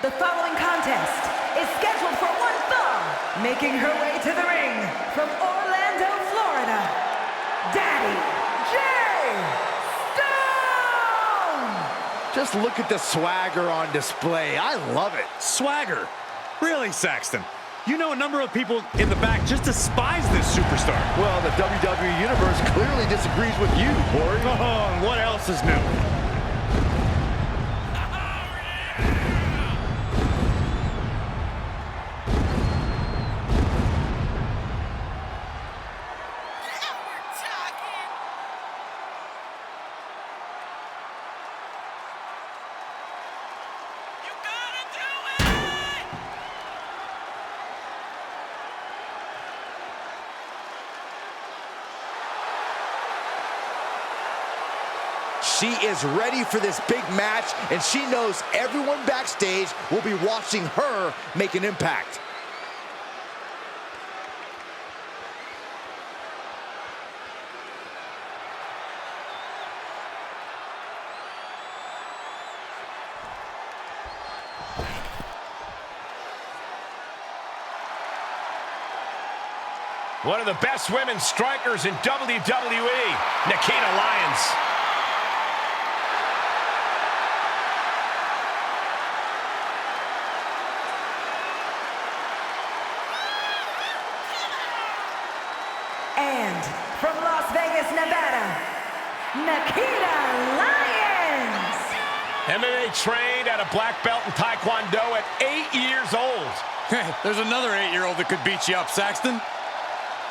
The following contest is scheduled for one fall. Making her way to the ring from Orlando, Florida, Daddy J. Stone! Just look at the swagger on display. I love it. Swagger? Really, Saxton? You know a number of people in the back just despise this superstar. Well, the WWE Universe clearly disagrees with you, Corey. Oh, and what else is new? She is ready for this big match, and she knows everyone backstage will be watching her make an impact. One of the best women strikers in WWE, Nikita Lyons. And from Las Vegas, Nevada, Nikita Lyons! MMA trained at a black belt in Taekwondo at 8 years old. Hey, there's another 8-year-old that could beat you up, Saxton.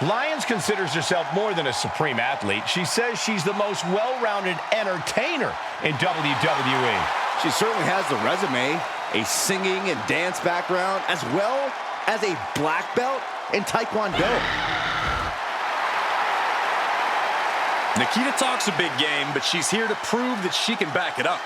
Lyons considers herself more than a supreme athlete. She says she's the most well-rounded entertainer in WWE. She certainly has the resume, a singing and dance background, as well as a black belt in Taekwondo. Nikita talks a big game, but she's here to prove that she can back it up.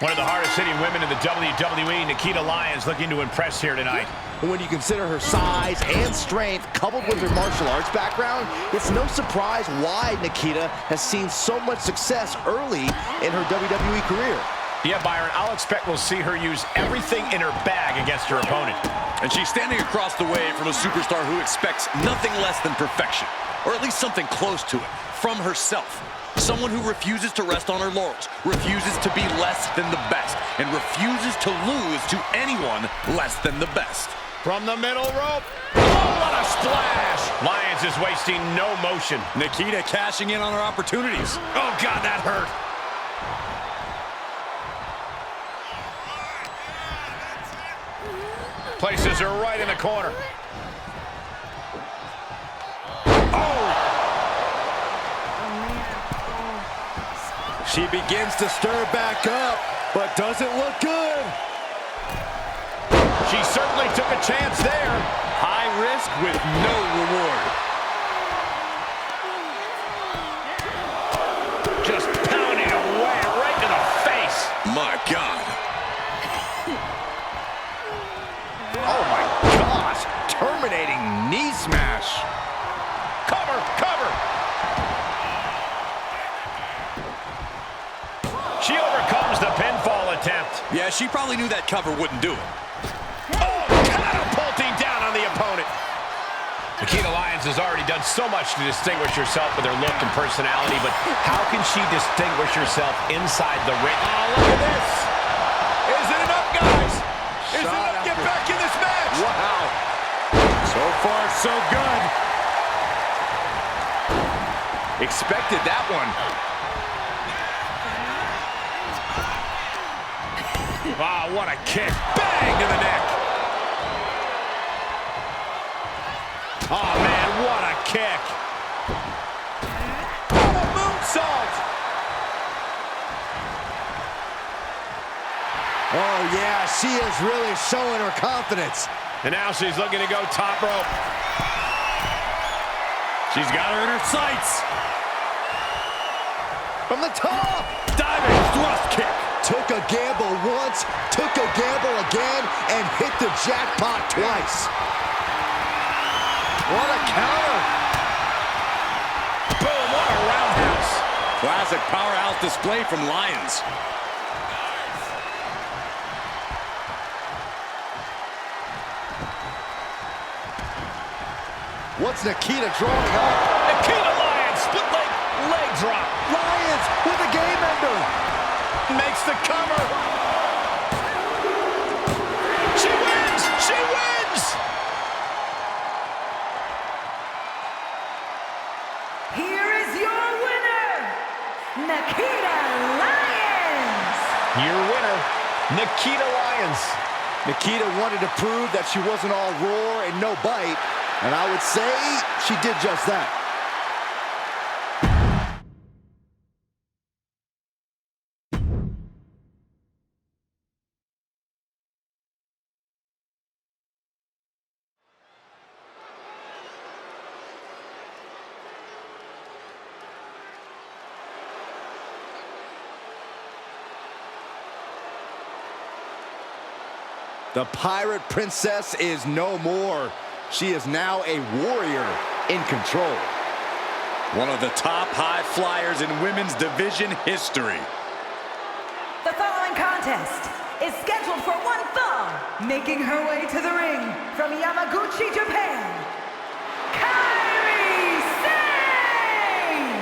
One of the hardest-hitting women in the WWE, Nikita Lyons, looking to impress here tonight. When you consider her size and strength, coupled with her martial arts background, it's no surprise why Nikita has seen so much success early in her WWE career. Yeah, Byron, I'll expect we'll see her use everything in her bag against her opponent. And she's standing across the way from a superstar who expects nothing less than perfection, or at least something close to it, from herself. Someone who refuses to rest on her laurels, refuses to be less than the best, and refuses to lose to anyone less than the best. From the middle rope. Oh, what a splash! Lyons is wasting no motion. Nikita cashing in on her opportunities. Oh, God, that hurt. Places her right in the corner. She begins to stir back up, but doesn't look good. She certainly took a chance there. High risk with no reward. Just pounding away right to the face. My God. Oh my gosh, terminating knee smash. Cover, cover. She overcomes the pinfall attempt. Yeah, she probably knew that cover wouldn't do it. Oh, catapulting down on the opponent. Nikita Lyons has already done so much to distinguish herself with her look and personality, but how can she distinguish herself inside the ring? Oh, look at this. Is it enough, guys? Is it enough to get back in this match? Wow. So far, so good. Expected that one. Wow, what a kick. Bang to the neck. Oh, man, what a kick. Double moonsault. Oh, yeah, she is really showing her confidence. And now she's looking to go top rope. She's got her in her sights. From the top. Diving thrust kick. a gamble once, took a gamble again, and hit the jackpot twice. What a counter. Boom, what a roundhouse. Classic powerhouse display from Lyons. What's Nikita drawing up? Nikita Lyons, split leg drop. Lyons with a game ender. Makes the cover. She wins! She wins! Here is your winner, Nikita Lyons. Your winner, Nikita Lyons. Nikita wanted to prove that she wasn't all roar and no bite, and I would say she did just that. The Pirate Princess is no more. She is now a warrior in control. One of the top high flyers in women's division history. The following contest is scheduled for one fall, making her way to the ring from Yamaguchi, Japan, Kairi Sane!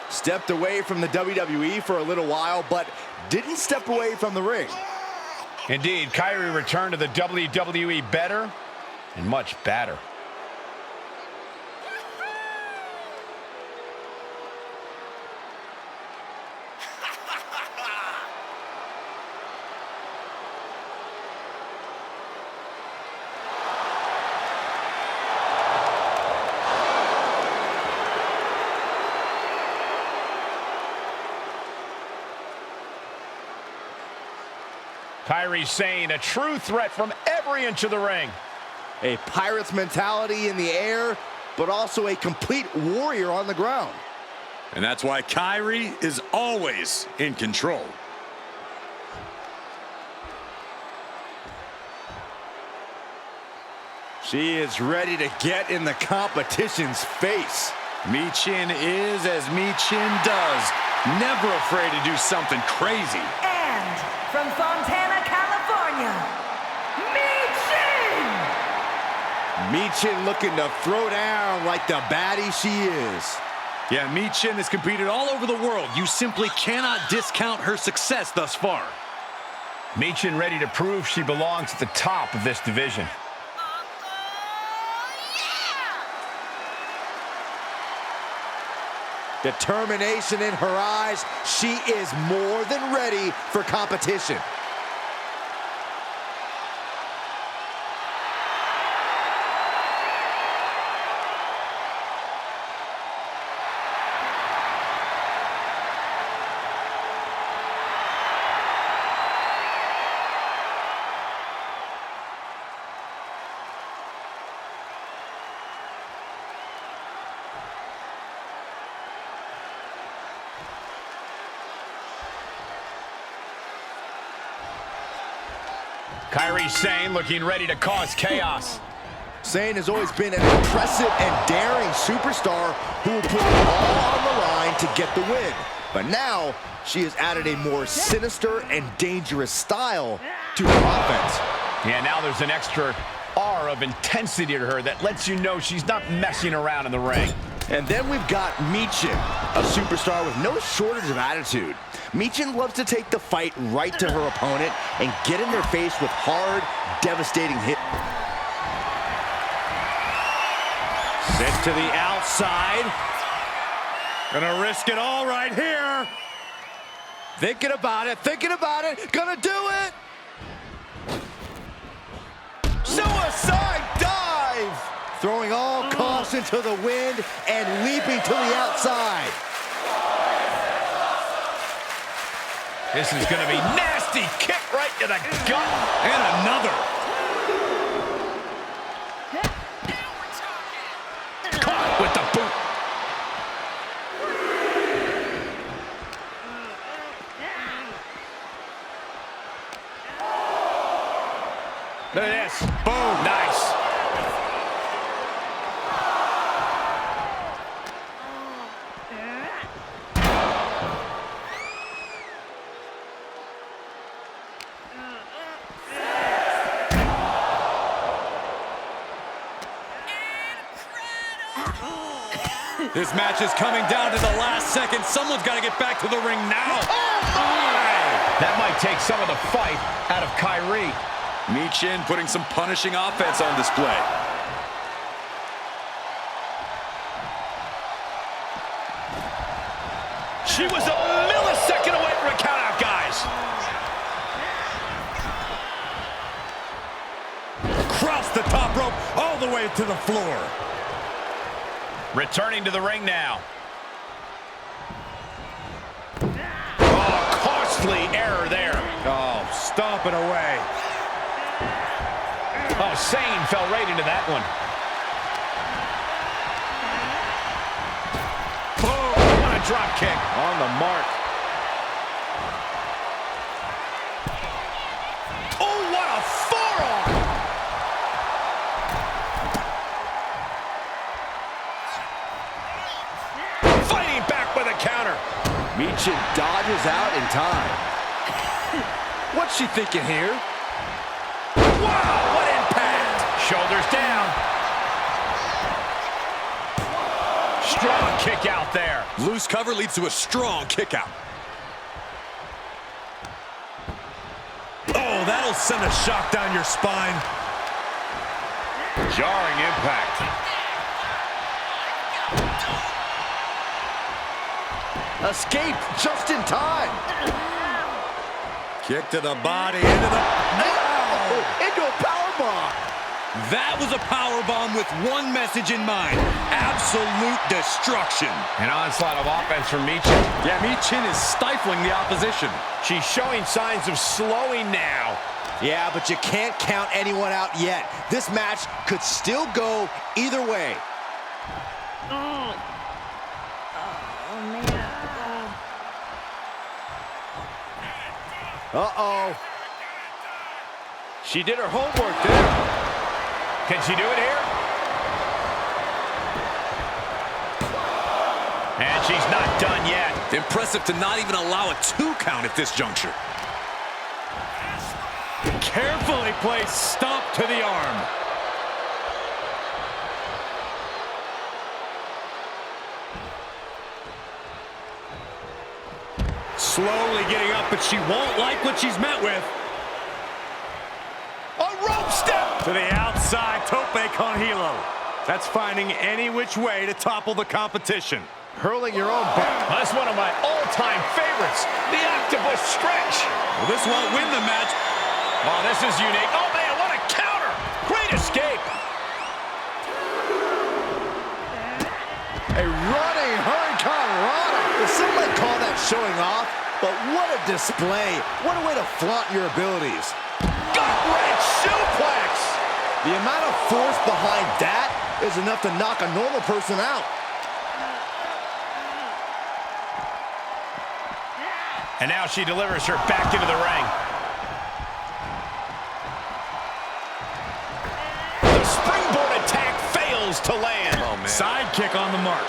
Stepped away from the WWE for a little while, but didn't step away from the ring. Indeed, Kairi returned to the WWE better and much badder. Kairi Sane, a true threat from every inch of the ring. A Pirate's mentality in the air, but also a complete warrior on the ground. And that's why Kairi is always in control. She is ready to get in the competition's face. Michin is as Michin does. Never afraid to do something crazy. And from Fontana, California, Michin! Michin looking to throw down like the baddie she is. Yeah, Michin has competed all over the world. You simply cannot discount her success thus far. Michin ready to prove she belongs at the top of this division. Determination in her eyes. She is more than ready for competition. Kairi Sane looking ready to cause chaos. Sane has always been an impressive and daring superstar who will put it all on the line to get the win. But now, she has added a more sinister and dangerous style to her offense. Yeah, now there's an extra aura of intensity to her that lets you know she's not messing around in the ring. And then we've got Michin, a superstar with no shortage of attitude. Michin loves to take the fight right to her opponent and get in their face with hard, devastating hits. Sent to the outside. Gonna risk it all right here. Thinking about it, gonna do it! Suicide dive! Throwing all caution to the wind and leaping to the outside. This is going to be nasty. Kick right to the gut. And another. Caught with the boot. Look at this. Boom. Nice. This match is coming down to the last second. Someone's got to get back to the ring now. Oh, my! That might take some of the fight out of Kyrie. Michin putting some punishing offense on display. She was a millisecond away from a countout, guys. Across the top rope, all the way to the floor. Returning to the ring now. Oh, costly error there. Oh, stomping away. Oh, Sane fell right into that one. Boom, what a drop kick. On the mark. Oh, what a forearm. Fighting back with a counter. Michin dodges out in time. What's she thinking here? Wow, what impact. Shoulders down. Strong kick out there. Loose cover leads to a strong kick out. Oh, that'll send a shock down your spine. Jarring impact. Escape just in time. Kick to the body, into the... Oh, into a powerbomb. That was a powerbomb with one message in mind. Absolute destruction. An onslaught of offense from Michin. Yeah, Michin is stifling the opposition. She's showing signs of slowing now. Yeah, but you can't count anyone out yet. This match could still go either way. Uh-oh. She did her homework there. Can she do it here? And she's not done yet. Impressive to not even allow a 2 count at this juncture. Carefully placed stomp to the arm. Slowly getting up, but she won't like what she's met with. A rope step! To the outside, tope con hilo. That's finding any which way to topple the competition. Hurling your own butt. That's one of my all-time favorites, the octopus stretch. Well, this won't win the match. Oh, this is unique. Oh, man, what a counter. Great escape. A running hurricane. Some might call that showing off, but what a display. What a way to flaunt your abilities. Gut-wrench suplex. The amount of force behind that is enough to knock a normal person out. And now she delivers her back into the ring. The springboard attack fails to land. Oh, man. Side kick on the mark.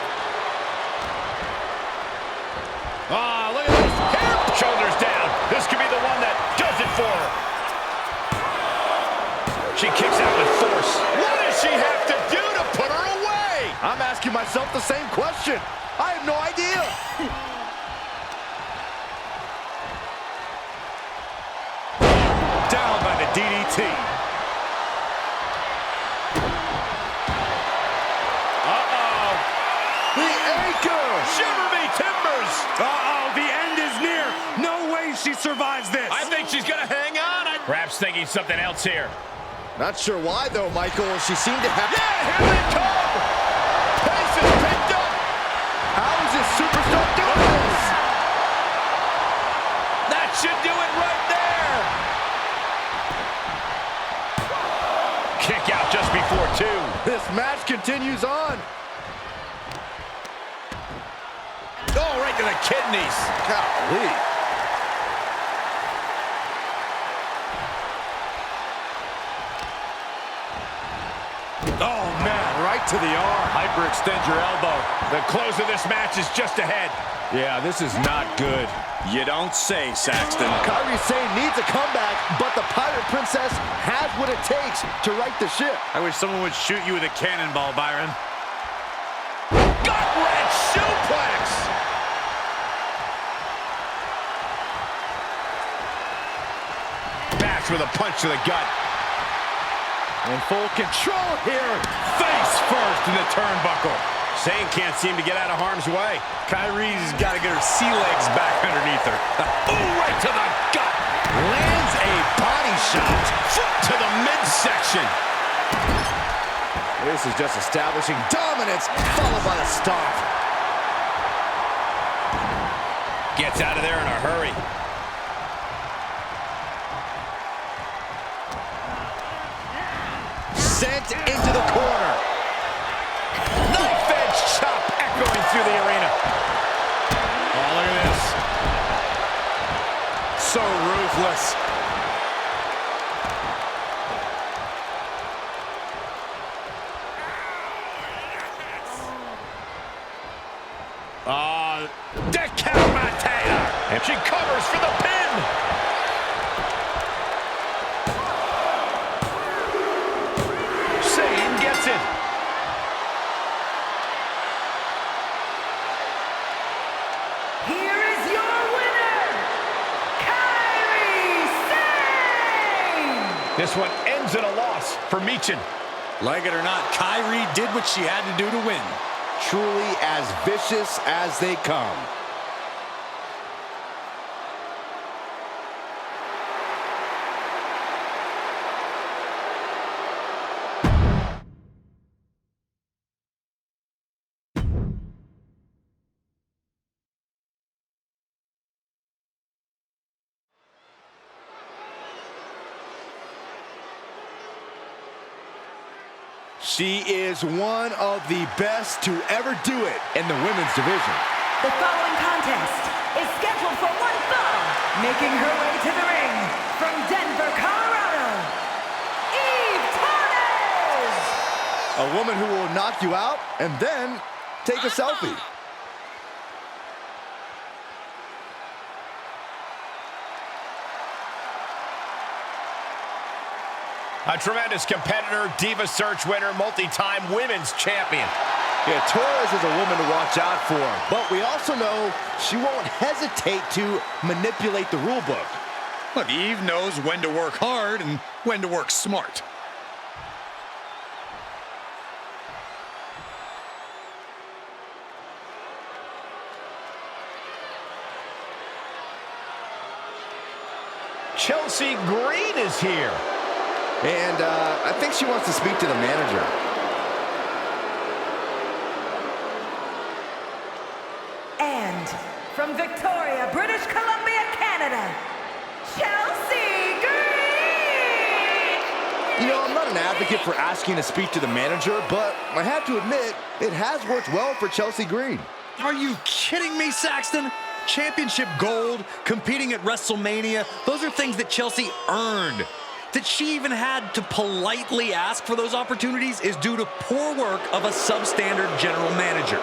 Ah, look at this. Here, shoulders down. This could be the one that does it for her. She kicks out with force. What does she have to do to put her away? I'm asking myself the same question. I have no idea. Down by the DDT. Uh-oh. The anchor. Shiver me timbers. Uh-oh, the end is near. No way she survives this. I think she's going to hang on. Perhaps thinking something else here. Not sure why, though, Michael. She seemed to have... Yeah, here they come. Pace is picked up. How is this superstar doing this? That should do it right there. Kick out just before 2. This match continues on. Oh, right to the kidneys. Golly. to the arm. Hyperextend your elbow. The close of this match is just ahead. Yeah, this is not good. You don't say, Saxton. Kairi Sane needs a comeback, but the Pirate Princess has what it takes to right the ship. I wish someone would shoot you with a cannonball, Byron. Gut-wrench suplex! Bash with a punch to the gut. In full control here. Face first in the turnbuckle. Sane can't seem to get out of harm's way. Kairi's got to get her sea legs back underneath her. Ooh, right to the gut. Lands a body shot. Foot to the midsection. This is just establishing dominance, followed by a stomp. Gets out of there in a hurry. Sent into the corner. Knife edge chop echoing through the arena. Oh, look at this. So ruthless. Decapitator. And she covers for the pin. Sane gets it. Here is your winner, Kairi Sane! This one ends in a loss for Michin. Like it or not, Kairi did what she had to do to win. Truly as vicious as they come. She is one of the best to ever do it in the women's division. The following contest is scheduled for one fall. Making her way to the ring from Denver, Colorado, Eve Torres! A woman who will knock you out and then take a selfie. A tremendous competitor, Diva Search winner, multi-time women's champion. Yeah, Torres is a woman to watch out for, but we also know she won't hesitate to manipulate the rule book. Look, Eve knows when to work hard and when to work smart. Chelsea Green is here. And I think she wants to speak to the manager. And from Victoria, British Columbia, Canada, Chelsea Green! You know, I'm not an advocate for asking to speak to the manager, but I have to admit, it has worked well for Chelsea Green. Are you kidding me, Saxton? Championship gold, competing at WrestleMania, those are things that Chelsea earned. That she even had to politely ask for those opportunities is due to poor work of a substandard general manager.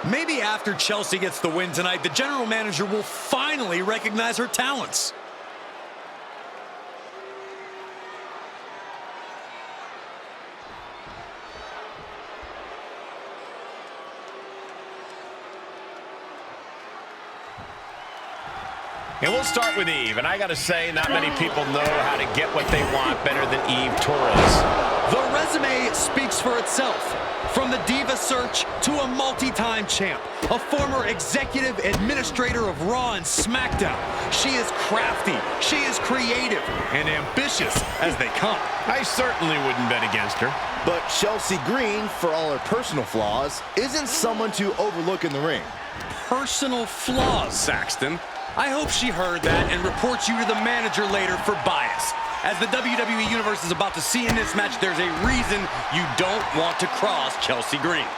Maybe after Chelsea gets the win tonight, the general manager will finally recognize her talents. And we'll start with Eve, and I gotta say, not many people know how to get what they want better than Eve Torres. The resume speaks for itself. From the Diva Search to a multi-time champ, a former executive administrator of Raw and SmackDown. She is crafty, she is creative, and ambitious as they come. I certainly wouldn't bet against her. But Chelsea Green, for all her personal flaws, isn't someone to overlook in the ring. Personal flaws, Saxton. I hope she heard that and reports you to the manager later for bias. As the WWE Universe is about to see in this match, there's a reason you don't want to cross Chelsea Green.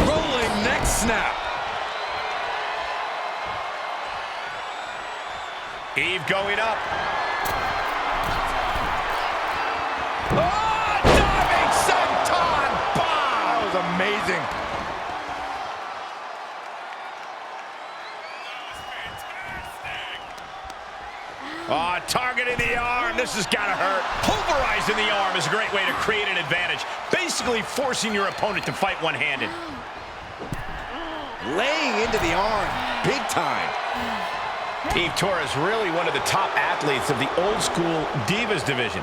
Rolling neck snap. Eve going up. Oh, diving senton bomb! That was amazing. Oh, targeting the arm. This has got to hurt. Pulverizing the arm is a great way to create an advantage. Basically forcing your opponent to fight one-handed. Laying into the arm, big time. Eve Torres really one of the top athletes of the old school Divas division.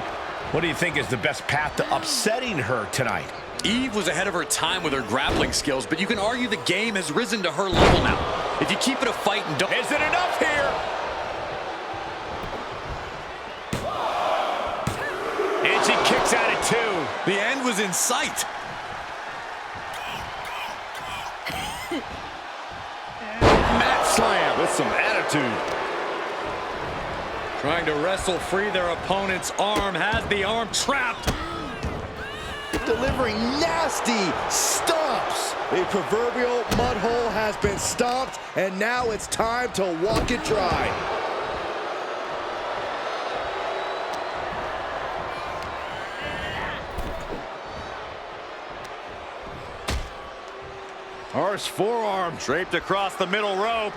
What do you think is the best path to upsetting her tonight? Eve was ahead of her time with her grappling skills, but you can argue the game has risen to her level now. If you keep it a fight and don't... Is it enough here? And she kicks out at 2. The end was in sight. Mat slam with some attitude. Trying to wrestle free their opponent's arm, has the arm trapped. Delivering nasty stomps. The proverbial mud hole has been stomped, and now it's time to walk it dry. Harsh forearm. Draped across the middle rope.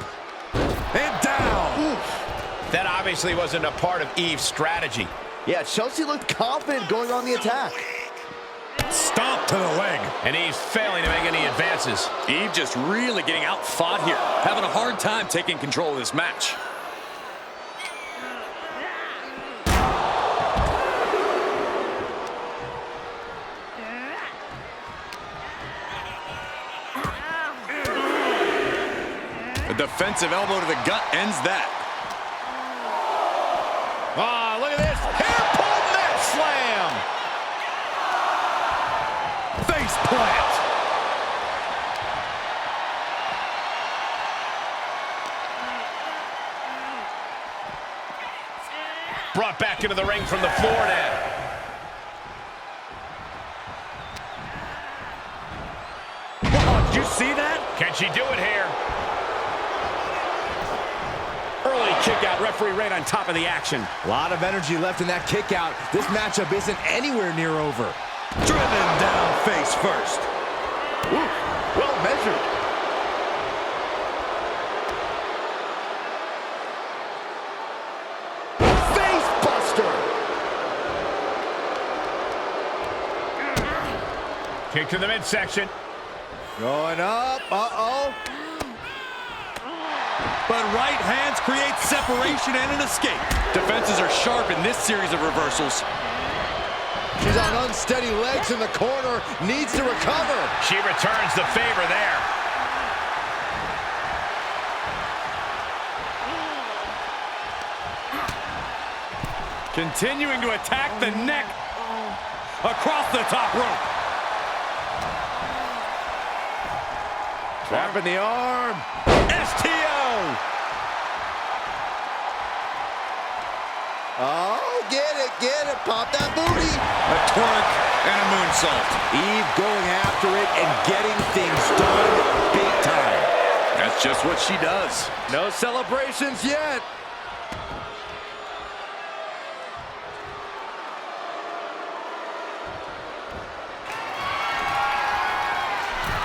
And down. Oof. That obviously wasn't a part of Eve's strategy. Yeah, Chelsea looked confident going on the attack. Stomp to the leg. And Eve's failing to make any advances. Eve just really getting out-fought here. Having a hard time taking control of this match. A defensive elbow to the gut ends that. Oh, look at this. Hair pull mat slam. Face plant. Brought back into the ring from the floor now. Oh, did you see that? Can she do it here? Early kick out, referee right on top of the action. A lot of energy left in that kick out. This matchup isn't anywhere near over. Driven down face first. Ooh, well measured. Face buster. Kick to the midsection. Going up, uh-oh. But right hands create separation and an escape. Defenses are sharp in this series of reversals. She's on unsteady legs in the corner, needs to recover. She returns the favor there. Continuing to attack the neck across the top rope. Trapping the arm. STO! Oh, get it, pop that booty. A twerk and a moonsault. Eve going after it and getting things done big time. That's just what she does. No celebrations yet.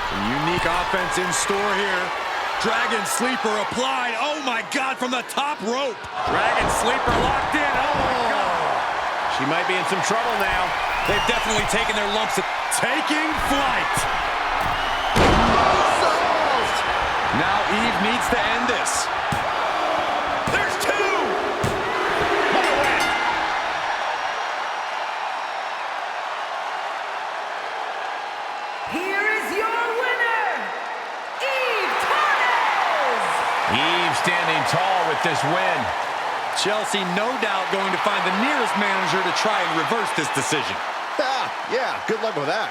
Some unique offense in store here. Dragon Sleeper applied. Oh, my God, from the top rope. Dragon Sleeper locked in. Oh, my God. She might be in some trouble now. They've definitely taken their lumps at taking flight. Now Eve needs to end this. There's 2! What a win! Here is your winner, Eve Torres! Eve standing tall with this win. Chelsea, no doubt, going to find the nearest manager to try and reverse this decision. Ah, yeah, good luck with that.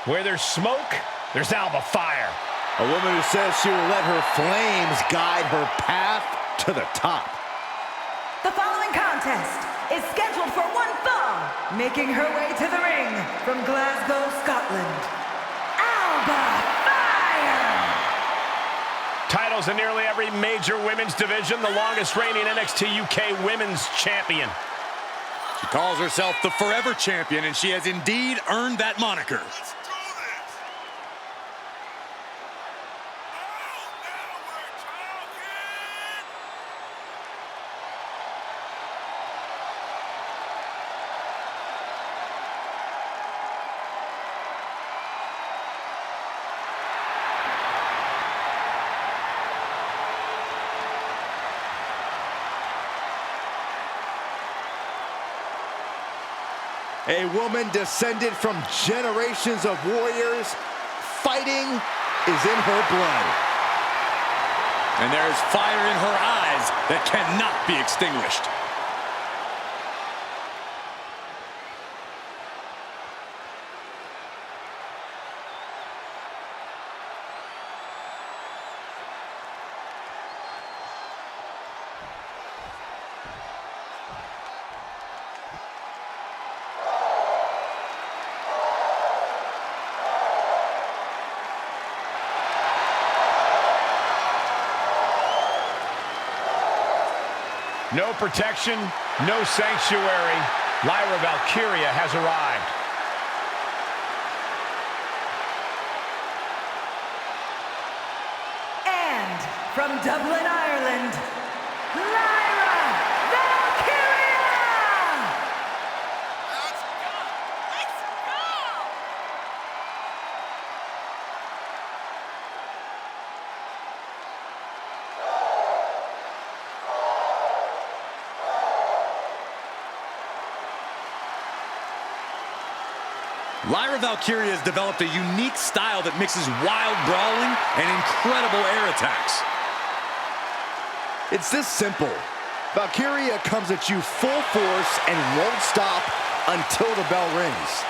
Where there's smoke, there's Alba fire. A woman who says she will let her flames guide her path to the top. The following contest is scheduled for one fall, making her way to the ring from Glasgow, Scotland, Alba Fire! Titles in nearly every major women's division, the longest reigning NXT UK Women's Champion. She calls herself the Forever Champion, and she has indeed earned that moniker. A woman descended from generations of warriors. Fighting is in her blood. And there is fire in her eyes that cannot be extinguished. No protection, no sanctuary. Lyra Valkyria has arrived. And from Dublin, Ireland, Lyra Valkyria! Let's go! Let's go! Lyra Valkyria has developed a unique style that mixes wild brawling and incredible air attacks. It's this simple. Valkyria comes at you full force and won't stop until the bell rings.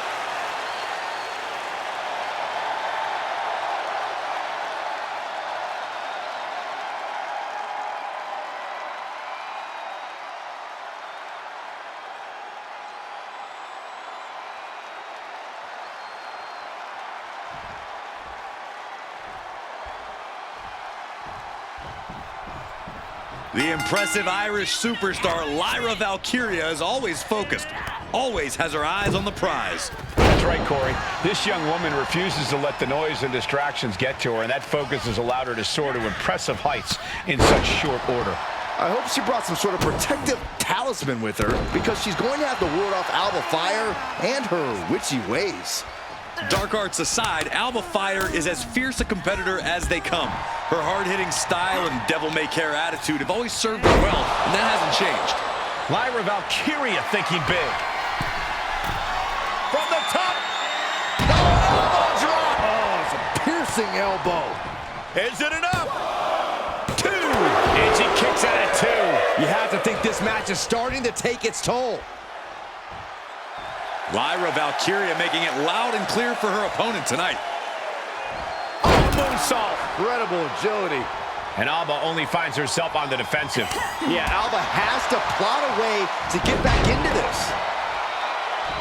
The impressive Irish superstar Lyra Valkyria is always focused, always has her eyes on the prize. That's right, Corey. This young woman refuses to let the noise and distractions get to her, and that focus has allowed her to soar to impressive heights in such short order. I hope she brought some sort of protective talisman with her, because she's going to have to ward off Alba Fire and her witchy ways. Dark arts aside, Alba Fire is as fierce a competitor as they come. Her hard-hitting style and devil-may-care attitude have always served her well, and that hasn't changed. Lyra Valkyria thinking big. From the top! Elbow drop! Oh, it's a piercing elbow. Is it enough? Two! And she kicks out at two. You have to think this match is starting to take its toll. Lyra Valkyria making it loud and clear for her opponent tonight. Moonsault. Incredible agility. And Alba only finds herself on the defensive. Yeah, Alba has to plot a way to get back into this.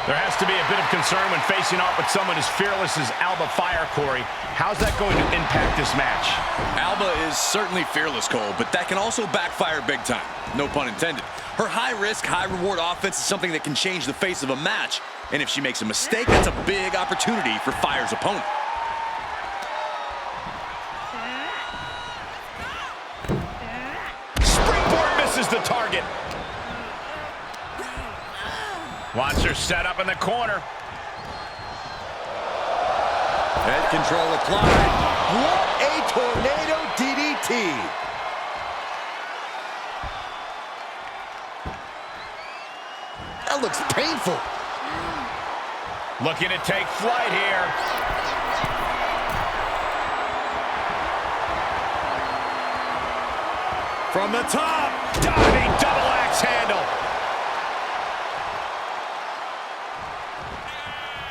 There has to be a bit of concern when facing off with someone as fearless as Alba Fire, Corey. How's that going to impact this match? Alba is certainly fearless, Cole, but that can also backfire big time. No pun intended. Her high-risk, high-reward offense is something that can change the face of a match. And if she makes a mistake, that's a big opportunity for Fire's opponent. Springboard misses the target. Wants her set up in the corner. Head control applied. What a tornado DDT. That looks painful. Looking to take flight here. From the top. Diving double axe handle.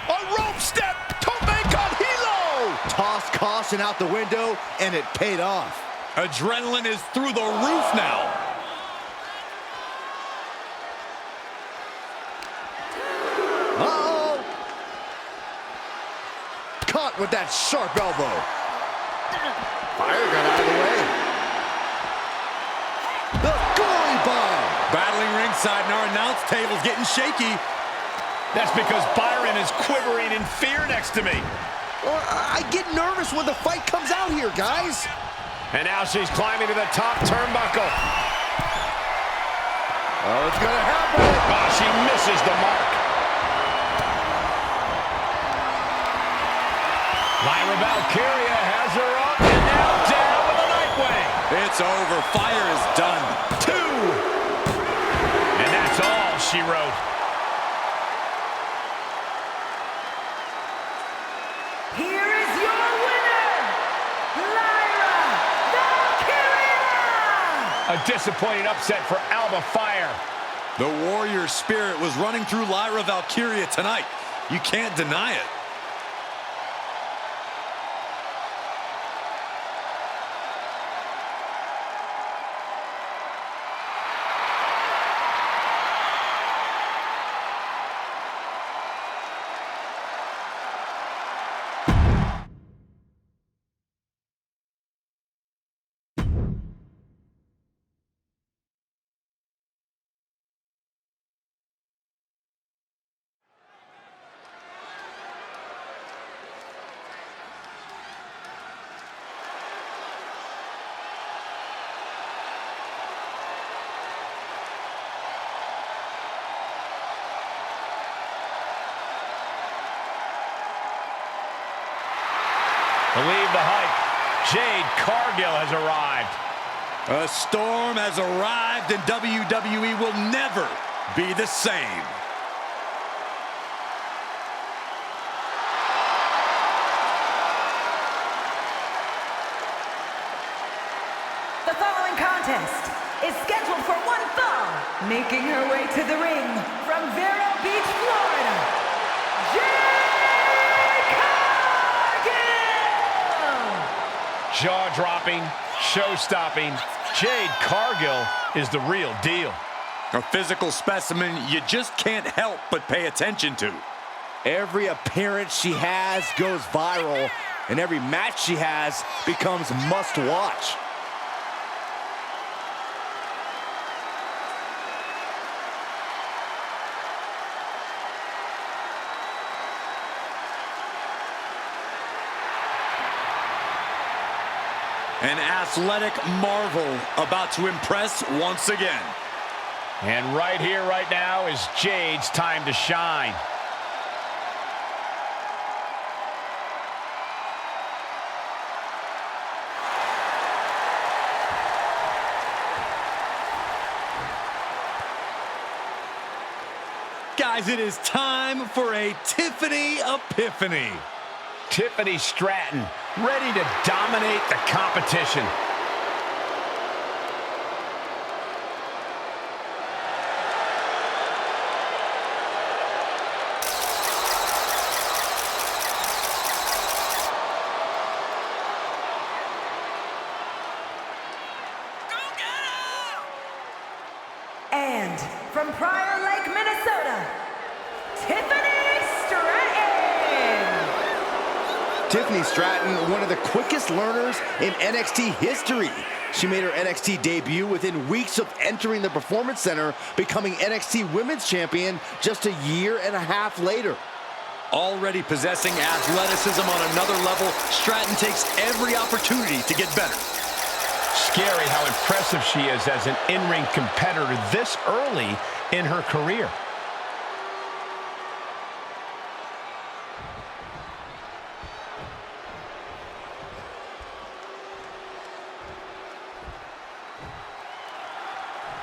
A rope step. Tope con caution out the window, and it paid off. Adrenaline is through the roof now. Uh-oh. Caught with that sharp elbow. Fire got out of the way. The goalie bomb. Battling ringside, and our announce table's getting shaky. That's because Byron is quivering in fear next to me. Well, I get nervous when the fight comes out here, guys. And now she's climbing to the top turnbuckle. Oh, it's gonna happen. Oh, she misses the mark. Lyra Valkyria has her up and now down with a Nightwing. It's over. Fire is done. 2. And that's all she wrote. Here is your winner, Lyra Valkyria! A disappointing upset for Alba Fire. The warrior spirit was running through Lyra Valkyria tonight. You can't deny it. Believe the hype. Jade Cargill has arrived. A storm has arrived, and WWE will never be the same. The following contest is scheduled for one fall. Making her way to the ring from Vero Beach, Florida, Jade Cargill! Jaw-dropping, show-stopping. Jade Cargill is the real deal. A physical specimen you just can't help but pay attention to. Every appearance she has goes viral, and every match she has becomes must-watch. An athletic marvel about to impress once again. And right here, right now, is Jade's time to shine. Guys, it is time for a Tiffany Epiphany. Tiffany Stratton, ready to dominate the competition. And from Prior Lake, Minnesota, Tiffany Stratton! Tiffany Stratton, one of the quickest learners in NXT history. She made her NXT debut within weeks of entering the Performance Center, becoming NXT Women's Champion just a year and a half later. Already possessing athleticism on another level, Stratton takes every opportunity to get better. Scary how impressive she is as an in-ring competitor this early in her career.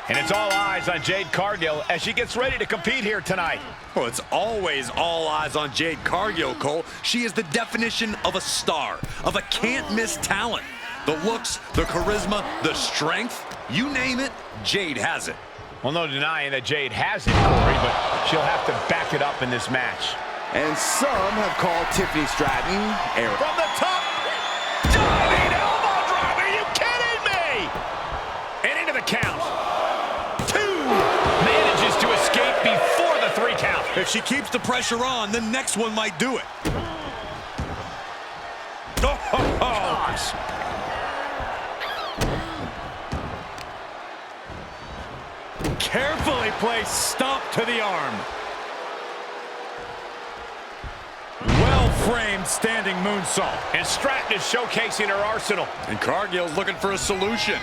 And it's all eyes on Jade Cargill as she gets ready to compete here tonight. Well, it's always all eyes on Jade Cargill, Cole. She is the definition of a star, of a can't-miss talent. The looks, the charisma, the strength, you name it, Jade has it. Well, no denying that Jade has it, Corey, but she'll have to back it up in this match. And some have called Tiffany Stratton From the top, If she keeps the pressure on, the next one might do it. Gosh. Carefully placed stomp to the arm. Well-framed standing moonsault. And Stratton is showcasing her arsenal. And Cargill's looking for a solution.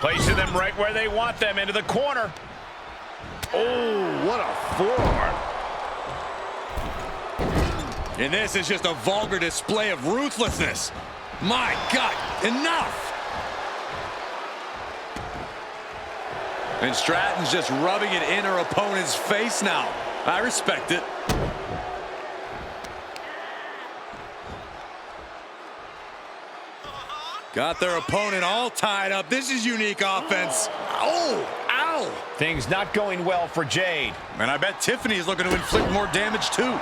Placing them right where they want them, into the corner. Oh, what a forearm. And this is just a vulgar display of ruthlessness. My God, enough! And Stratton's just rubbing it in her opponent's face now. I respect it. Got their opponent all tied up. This is unique offense. Oh, ow! Things not going well for Jade. And I bet Tiffany's looking to inflict more damage too.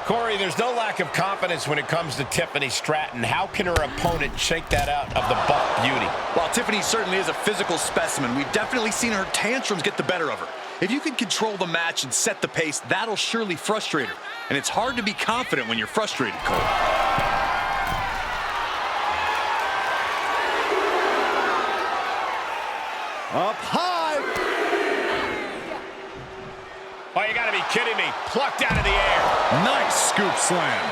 Corey, there's no lack of confidence when it comes to Tiffany Stratton. How can her opponent shake that out of the buff beauty? While Tiffany certainly is a physical specimen, we've definitely seen her tantrums get the better of her. If you can control the match and set the pace, that'll surely frustrate her. And it's hard to be confident when you're frustrated, Cole. Up high. Oh, you gotta be kidding me. Plucked out of the air. Nice scoop slam.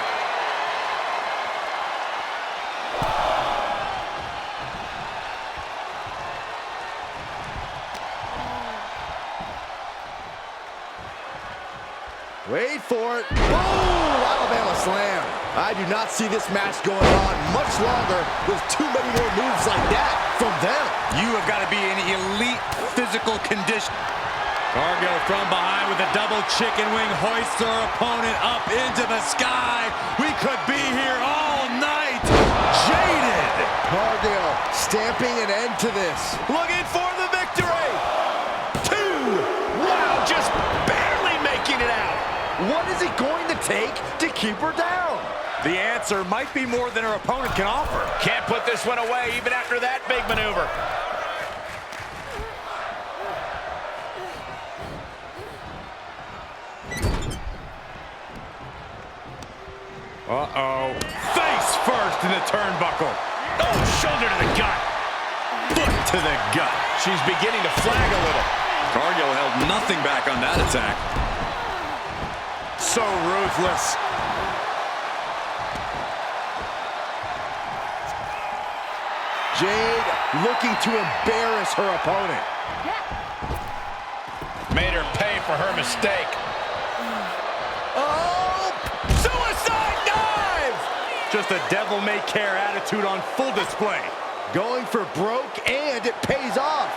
Wait for it. Boom! Alabama slam. I do not see this match going on much longer with too many more moves like that from them. You have got to be in elite physical condition. Cargill from behind with a double chicken wing hoists her opponent up into the sky. We could be here all night. Jaded. Cargill stamping an end to this. Looking for the victory. 2. Wow, just barely making it out. What is it going to take to keep her down? The answer might be more than her opponent can offer. Can't put this one away even after that big maneuver. Uh-oh. Face first in the turnbuckle. Oh, shoulder to the gut. Foot to the gut. She's beginning to flag a little. Cargill held nothing back on that attack. So ruthless. Jade looking to embarrass her opponent. Made her pay for her mistake. Oh! Suicide dive! Just a devil-may-care attitude on full display. Going for broke, and it pays off.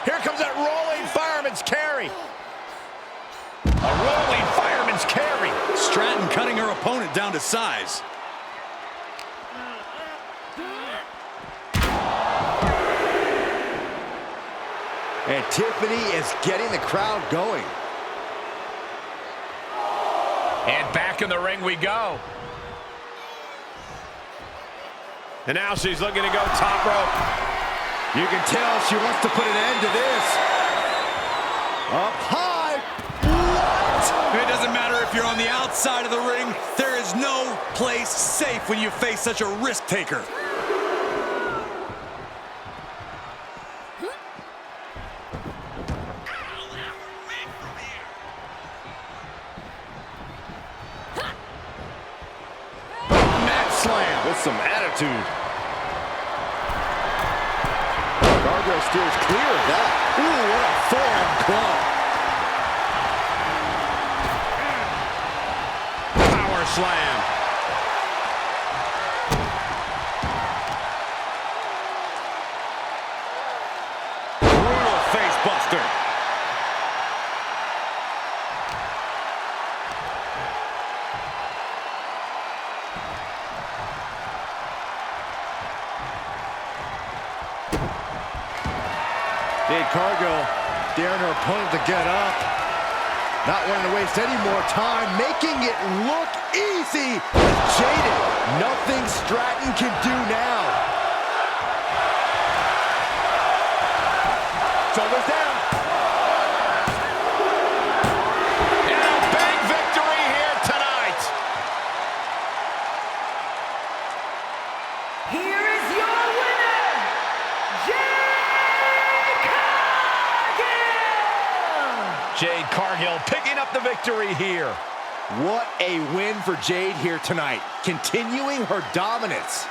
Here comes that rolling fireman's carry. A rolling fireman's carry. Stratton cutting her opponent down to size. And Tiffany is getting the crowd going. And back in the ring we go. And now she's looking to go top rope. You can tell she wants to put an end to this. Up high. What? It doesn't matter if you're on the outside of the ring. There is no place safe when you face such a risk taker. With some attitude. Cargill steers clear of that. Ooh, what a forearm club. Power slam. Brutal face buster. Jade Cargill daring her opponent to get up. Not wanting to waste any more time, making it look easy with Jaded. Nothing Stratton can do now. Shoulders down. And a big victory here tonight. Here is your winner, Jade Cargill! Jade Cargill picking up the victory here. What a win for Jade here tonight, continuing her dominance.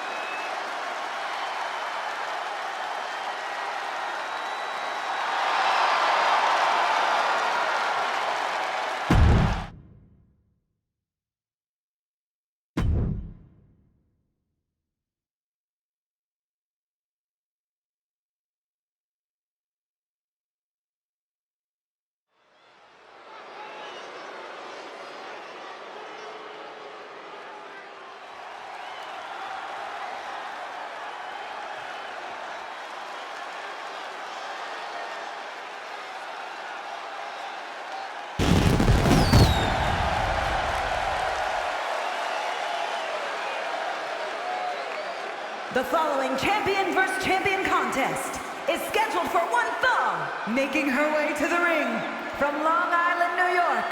The following champion vs. champion contest is scheduled for one fall. Making her way to the ring from Long Island, New York,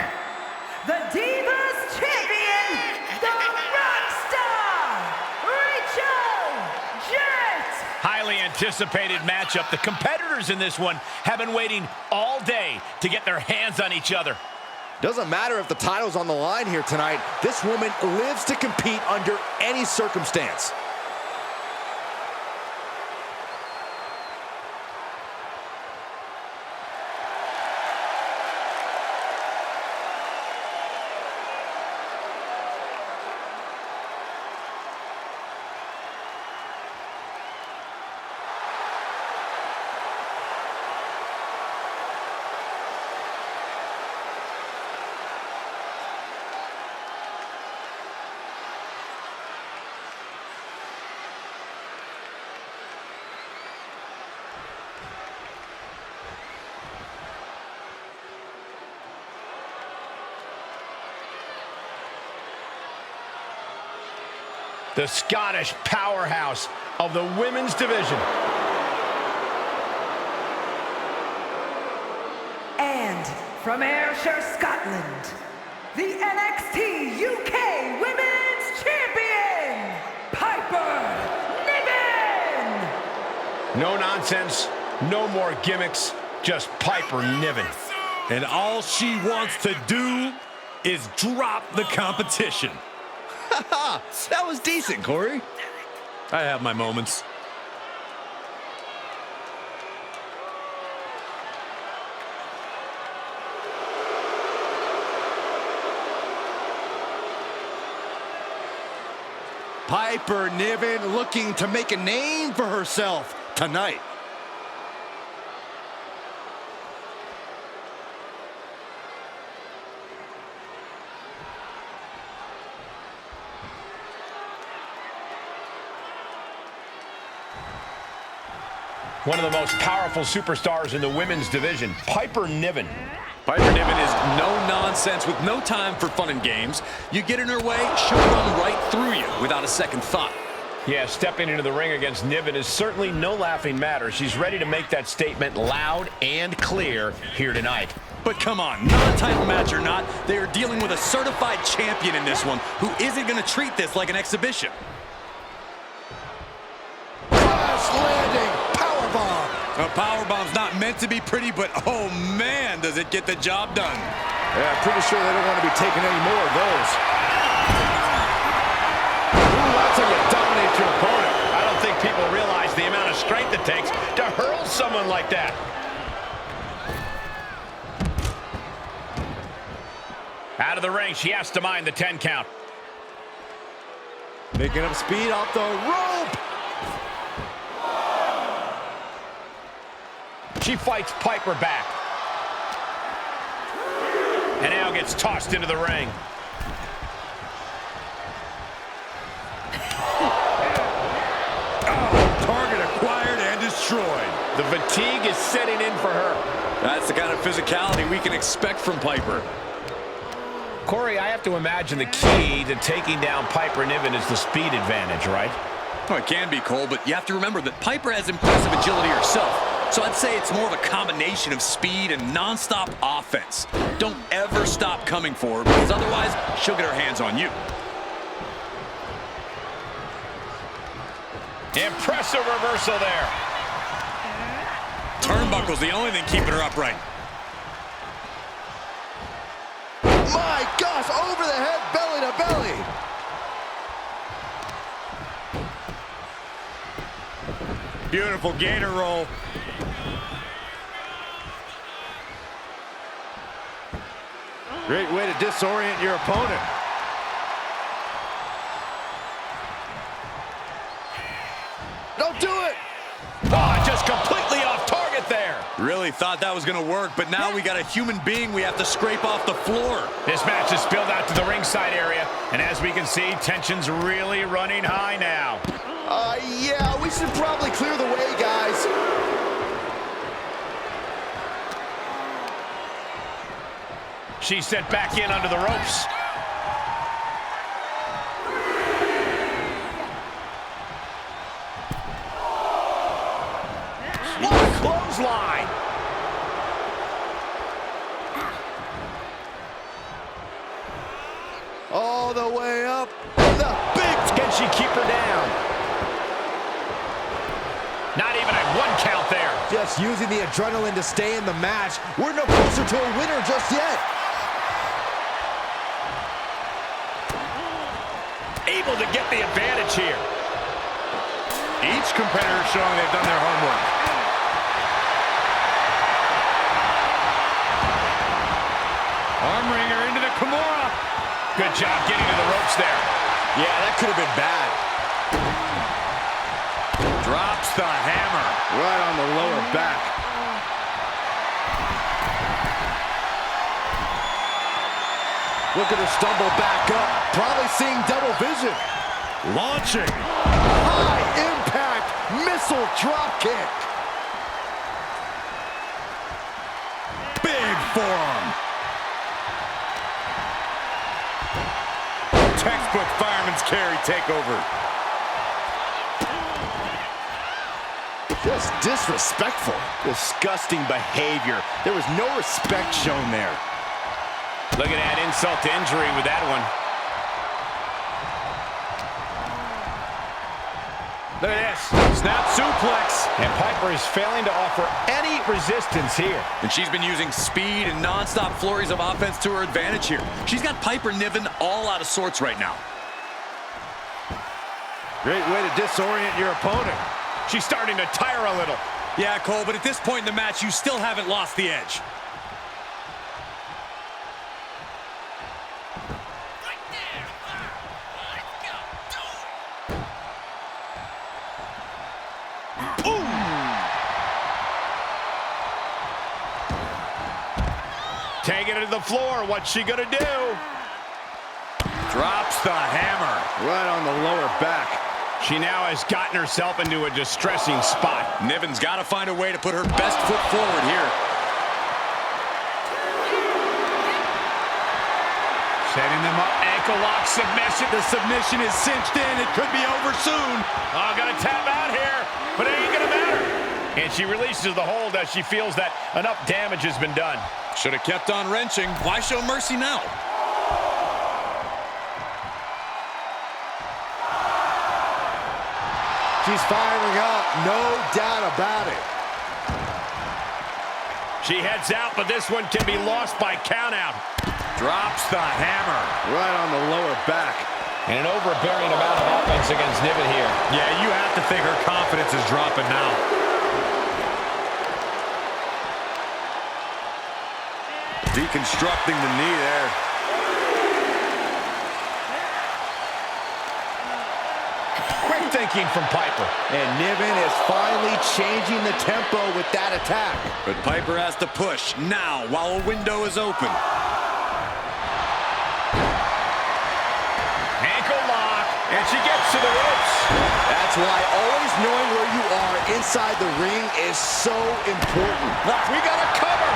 the Divas Champion, the Rockstar, Rachel Jet! Highly anticipated matchup. The competitors in this one have been waiting all day to get their hands on each other. Doesn't matter if the title's on the line here tonight. This woman lives to compete under any circumstance. The Scottish powerhouse of the women's division. And from Ayrshire, Scotland, the NXT UK Women's Champion, Piper Niven! No nonsense, no more gimmicks, just Piper Niven. And all she wants to do is drop the competition. That was decent, Corey. I have my moments. Piper Niven looking to make a name for herself tonight. One of the most powerful superstars in the women's division, Piper Niven. Piper Niven is no nonsense with no time for fun and games. You get in her way, she'll run right through you without a second thought. Yeah, stepping into the ring against Niven is certainly no laughing matter. She's ready to make that statement loud and clear here tonight. But come on, non-title match or not, they are dealing with a certified champion in this one who isn't going to treat this like an exhibition. Crash landing powerbomb. A powerbomb's not meant to be pretty, but oh man, does it get the job done. Yeah, I'm pretty sure they don't want to be taking any more of those. Ooh, that's how you dominate your opponent. I don't think people realize the amount of strength it takes to hurl someone like that. Out of the ring, she has to mind the 10 count. Picking up speed off the rope. She fights Piper back. And now gets tossed into the ring. Oh, target acquired and destroyed. The fatigue is setting in for her. That's the kind of physicality we can expect from Piper. Corey, I have to imagine the key to taking down Piper Niven is the speed advantage, right? Oh, it can be, Cole, but you have to remember that Piper has impressive agility herself. So I'd say it's more of a combination of speed and nonstop offense. Don't ever stop coming for her, because otherwise she'll get her hands on you. Impressive reversal there. Turnbuckle's the only thing keeping her upright. My gosh, over the head, belly to belly. Beautiful gator roll. Great way to disorient your opponent. Don't do it! Oh, just completely off target there. Really thought that was going to work, but now we got a human being we have to scrape off the floor. This match has spilled out to the ringside area, and as we can see, tension's really running high now. Yeah, we should probably clear the way, guys. She's sent back in under the ropes. What a clothesline. All the way up. The big... Can she keep her down? Not even a 1 count there. Just using the adrenaline to stay in the match. We're no closer to a winner just yet. Able to get the advantage here. Each competitor showing they've done their homework. Arm wringer into the Kimura. Good job getting to the ropes there. Yeah, that could have been bad. Drops the hammer. Right on the lower back. Look at her stumble back up. Probably seeing double vision. Launching. High impact missile drop kick. Big forearm. Textbook fireman's carry takeover. Just disrespectful. Disgusting behavior. There was no respect shown there. Look at that insult to injury with that one. Look at this. Snap suplex. And Piper is failing to offer any resistance here. And she's been using speed and nonstop flurries of offense to her advantage here. She's got Piper Niven all out of sorts right now. Great way to disorient your opponent. She's starting to tire a little. Yeah, Cole, but at this point in the match, you still haven't lost the edge. Right there. Let's go. Ooh! Taking it to the floor. What's she gonna do? Drops the hammer. Right on the lower back. She now has gotten herself into a distressing spot. Niven's got to find a way to put her best foot forward here. Setting them up. Ankle lock submission. The submission is cinched in. It could be over soon. Oh, gonna tap out here, but it ain't gonna matter. And she releases the hold as she feels that enough damage has been done. Should have kept on wrenching. Why show mercy now? She's firing up, no doubt about it. She heads out, but this one can be lost by countout. Drops the hammer. Right on the lower back. And an overbearing amount of offense against Niven here. Yeah, you have to think her confidence is dropping now. Deconstructing the knee there. Quick thinking from Piper. And Niven is finally changing the tempo with that attack. But Piper has to push now while a window is open. Ankle lock, and she gets to the ropes. That's why always knowing where you are inside the ring is so important. We got a cover.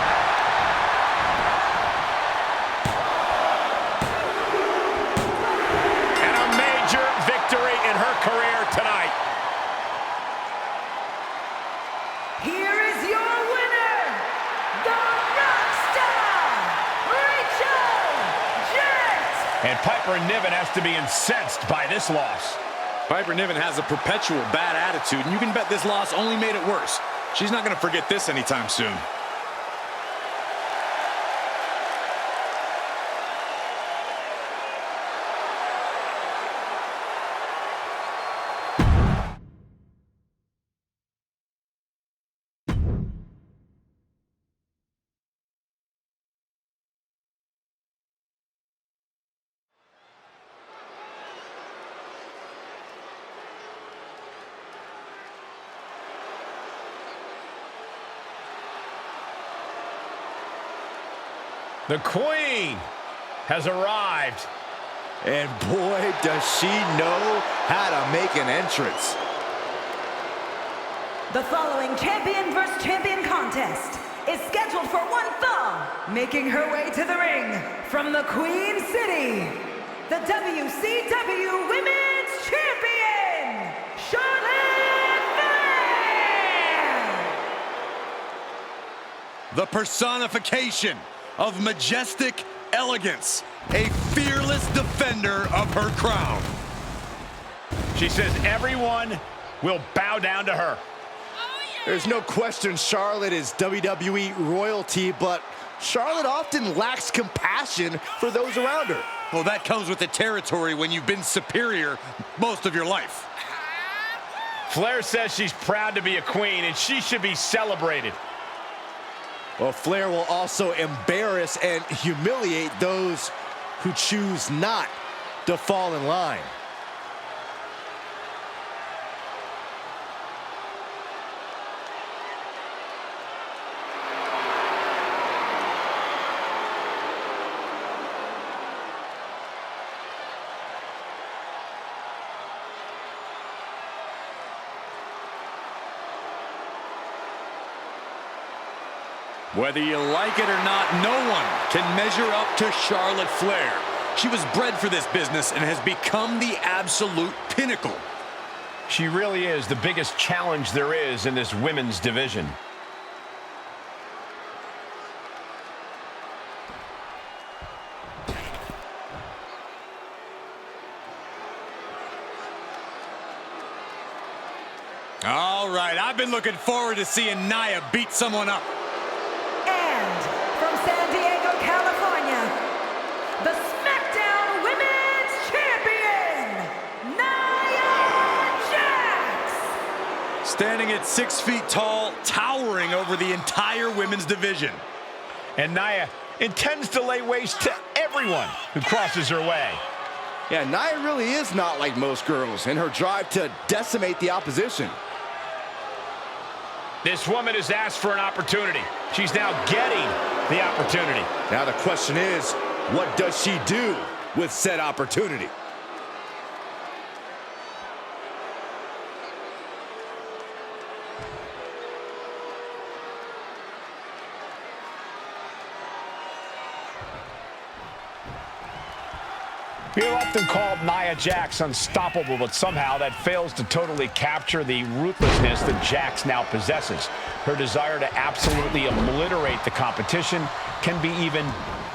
And a major victory in her career tonight. Here is your And Piper Niven has to be incensed by this loss. Piper Niven has a perpetual bad attitude, and you can bet this loss only made it worse. She's not going to forget this anytime soon. The Queen has arrived. And boy, does she know how to make an entrance. The following champion versus champion contest is scheduled for one fall. Making her way to the ring from the Queen City, the WCW Women's Champion, Charlotte Flair! The personification of majestic elegance, a fearless defender of her crown. She says everyone will bow down to her. There's no question Charlotte is WWE royalty, but Charlotte often lacks compassion for those around her. Well, that comes with the territory when you've been superior most of your life. Flair says she's proud to be a queen, and she should be celebrated. Well, Flair will also embarrass and humiliate those who choose not to fall in line. Whether you like it or not, no one can measure up to Charlotte Flair. She was bred for this business and has become the absolute pinnacle. She really is the biggest challenge there is in this women's division. All right, I've been looking forward to seeing Nia beat someone up. And from San Diego, California, the SmackDown Women's Champion, Nia Jax! Standing at 6 feet tall, towering over the entire women's division. And Nia intends to lay waste to everyone who crosses her way. Yeah, Nia really is not like most girls in her drive to decimate the opposition. This woman has asked for an opportunity. She's now getting the opportunity. Now the question is, what does she do with said opportunity? We have often called Nia Jax unstoppable, but somehow that fails to totally capture the ruthlessness that Jax now possesses. Her desire to absolutely obliterate the competition can be even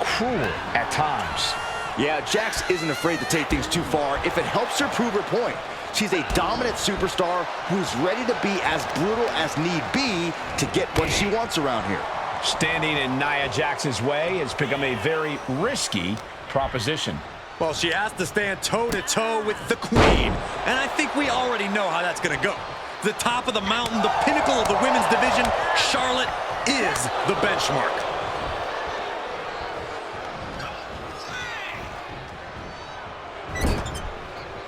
cruel at times. Yeah, Jax isn't afraid to take things too far if it helps her prove her point. She's a dominant superstar who's ready to be as brutal as need be to get what she wants around here. Standing in Nia Jax's way has become a very risky proposition. Well, she has to stand toe-to-toe with the Queen, and I think we already know how that's going to go. The top of the mountain, the pinnacle of the women's division, Charlotte is the benchmark.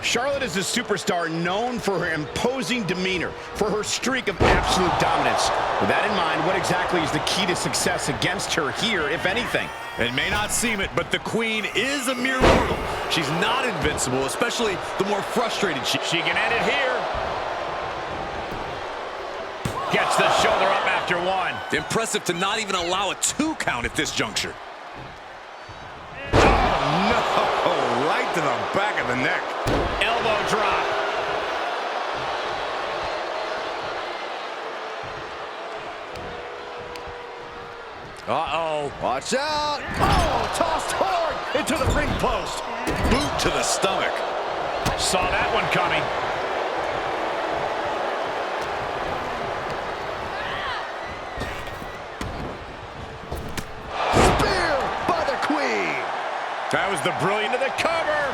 Charlotte is a superstar known for her imposing demeanor, for her streak of absolute dominance. With that in mind, what exactly is the key to success against her here, if anything? It may not seem it, but the Queen is a mere mortal. She's not invincible, especially the more frustrated she can end it here. Gets the shoulder up after one. Impressive to not even allow a 2 count at this juncture. No, right to the back of the neck. Elbow drop. Uh-oh. Watch out. Oh, tossed hard into the ring post. Boot to the stomach. Saw that one coming. Spear by the Queen. That was the brilliant of the cover.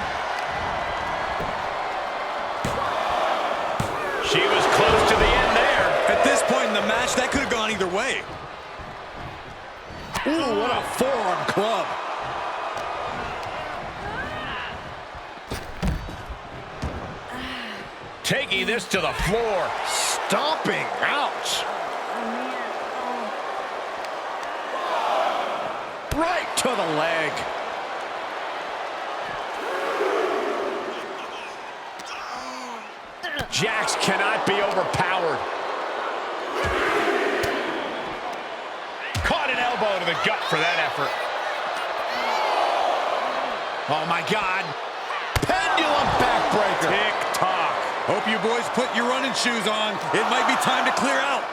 She was close to the end there. At this point in the match, that could have gone either way. Ooh, what a forearm club. Taking this to the floor. Stomping. Ouch. Right to the leg. Jax cannot be overpowered. Caught an elbow to the gut for that effort. Oh my God. Pendulum backbreaker. Tick-tock. Hope you boys put your running shoes on. It might be time to clear out.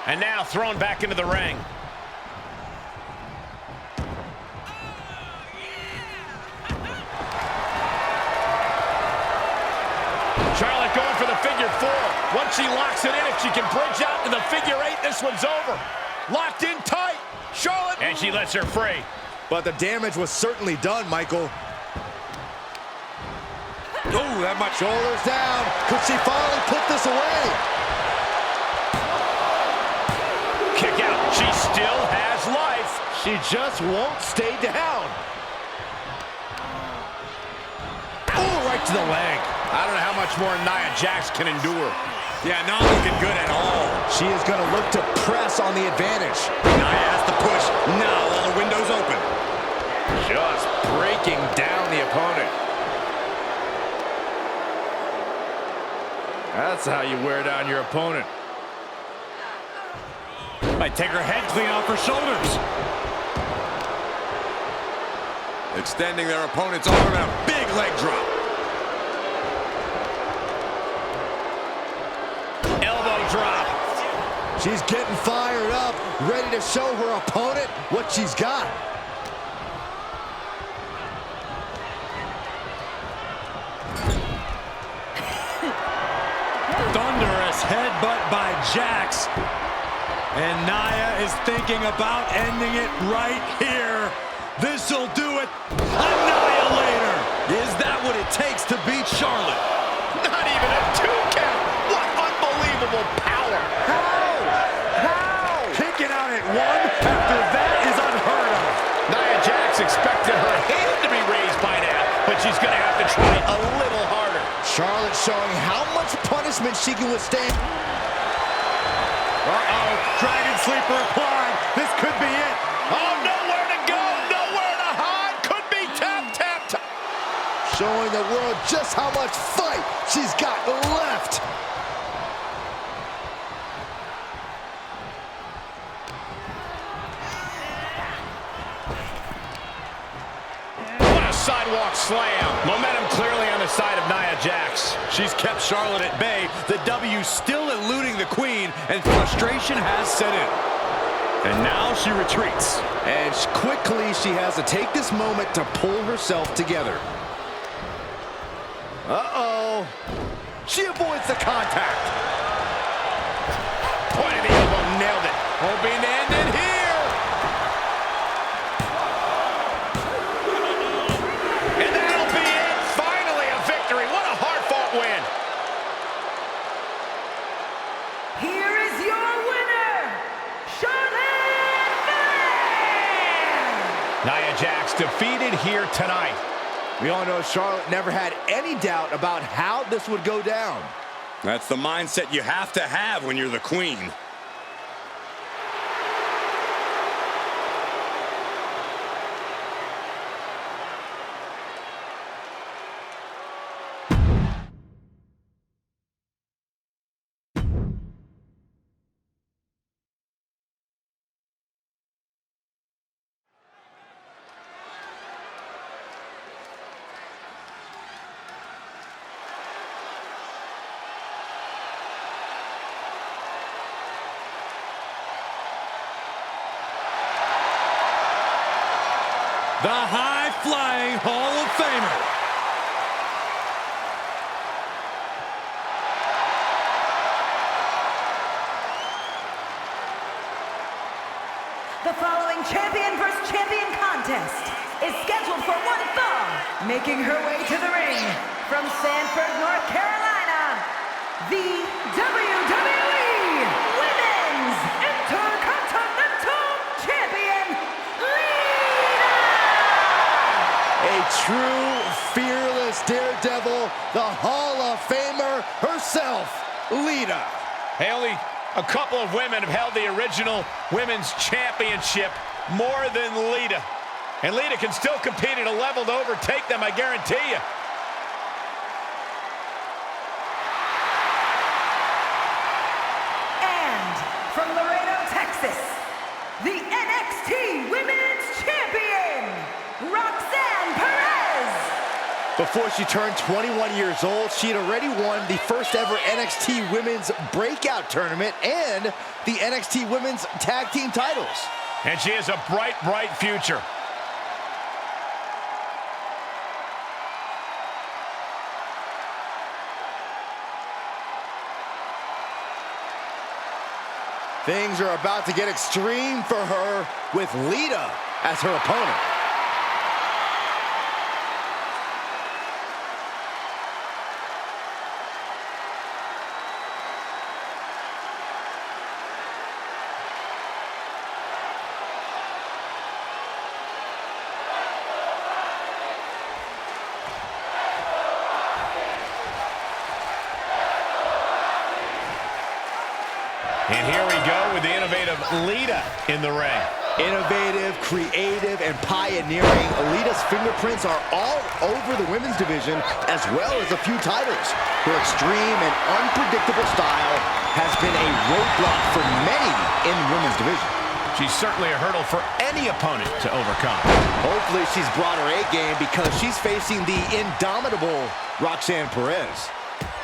And now thrown back into the ring. Charlotte going for the figure four. Once she locks it in, if she can bridge out to the figure eight, this one's over. Locked in tight. Charlotte. And she lets her free. But the damage was certainly done, Michael. Oh, that much. Shoulders down. Could she finally put this away? Kick out. She still has life. She just won't stay down. Oh, right to the leg. I don't know how much more Nia Jax can endure. Yeah, not looking good at all. She is going to look to press on the advantage. Nia has to push now while the window's open. Just breaking down the opponent. That's how you wear down your opponent. Might take her head clean off her shoulders. Extending their opponent's arm and a big leg drop. Elbow drop. She's getting fired up, ready to show her opponent what she's got. Thunderous headbutt by Jax. And Nia is thinking about ending it right here. This'll do it. Annihilator. Is that what it takes to beat Charlotte? Not even a 2 count. What unbelievable power. How? Kicking out at one after that is unheard of. Nia Jax expected her hand to be raised by now, but she's going to have to try a little harder. Charlotte showing how much punishment she can withstand. Uh-oh, Dragon Sleeper applied. This could be it. Oh, nowhere to go, nowhere to hide. Could be tap. Showing the world just how much fight she's got left. What a sidewalk slam. Momentum clearly on the side of Nia Jax. She's kept Charlotte at bay. The W still eluding the Queen, and frustration has set in. And now she retreats. And quickly she has to take this moment to pull herself together. Uh-oh. She avoids the contact. Point of the elbow, nailed it. Hoping to end it here. And that'll be it. Finally a victory. What a hard-fought win. Here is your winner, Charlotte Flair! Nia Jax defeated here tonight. We all know Charlotte never had any doubt about how this would go down. That's the mindset you have to have when you're the Queen. the high-flying Hall of Famer. The following champion versus champion contest is scheduled for one fall. Making her way to the ring from Sanford, North Carolina, the WWE Women's Intercontinental Champion, Lita! A true, fearless daredevil, the Hall of Famer herself, Lita. Hey, only a couple of women have held the original Women's Championship more than Lita. And Lita can still compete at a level to overtake them, I guarantee you. And from Laredo, Texas, the NXT Women's Champion, Roxanne Perez! Before she turned 21 years old, she had already won the first ever NXT Women's Breakout Tournament and the NXT Women's Tag Team titles. And she has a bright, bright future. Things are about to get extreme for her with Lita as her opponent. And here we go with the innovative Lita in the ring. Innovative, creative, and pioneering, Lita's fingerprints are all over the women's division as well as a few titles. Her extreme and unpredictable style has been a roadblock for many in the women's division. She's certainly a hurdle for any opponent to overcome. Hopefully she's brought her A game because she's facing the indomitable Roxanne Perez.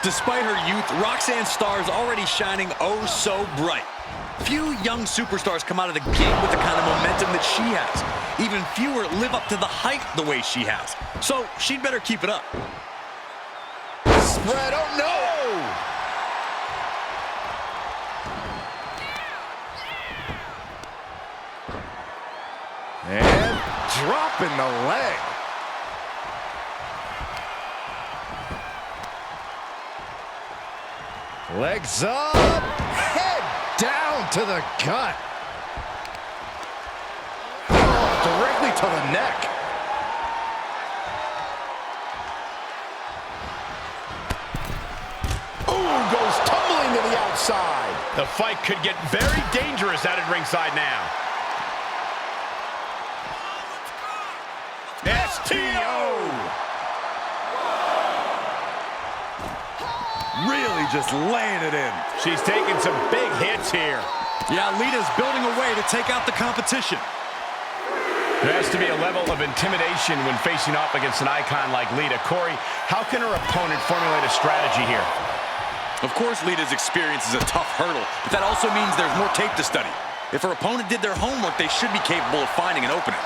Despite her youth, Roxanne's star is already shining oh so bright. Few young superstars come out of the gate with the kind of momentum that she has. Even fewer live up to the hype the way she has. So she'd better keep it up. Spread, oh no! And dropping the leg. Legs up, head down to the gut. Oh, directly to the neck. Ooh, goes tumbling to the outside. The fight could get very dangerous out at ringside now. STO! Really just laying it in. She's taking some big hits here. Yeah, Lita's building a way to take out the competition. There has to be a level of intimidation when facing off against an icon like Lita. Corey, how can her opponent formulate a strategy here? Of course, Lita's experience is a tough hurdle, but that also means there's more tape to study. If her opponent did their homework, they should be capable of finding an opening.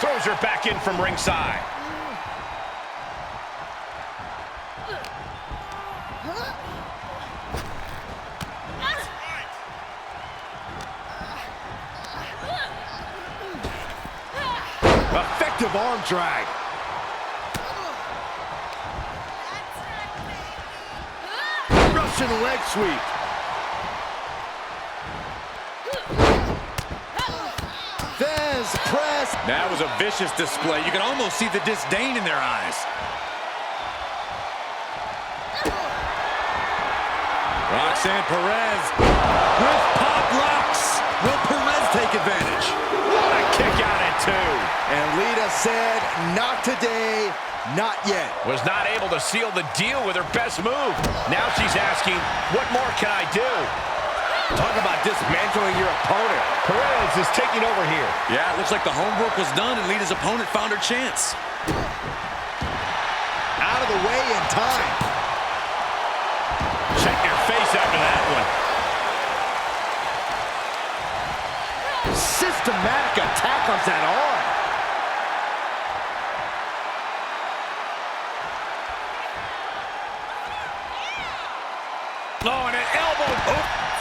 Throws her back in from ringside. Effective arm drag. Russian leg sweep. Vez press. That was a vicious display. You can almost see the disdain in their eyes. Roxanne Perez with pop locks. Will Perez take advantage? What a kick out at two. And Lita said, not today, not yet. Was not able to seal the deal with her best move. Now she's asking, what more can I do? Talk about dismantling your opponent. Perez is taking over here. Yeah, it looks like the homework was done and Lita's opponent found her chance. Out of the way in time. Check your face after that one. Systematic attack on that arm.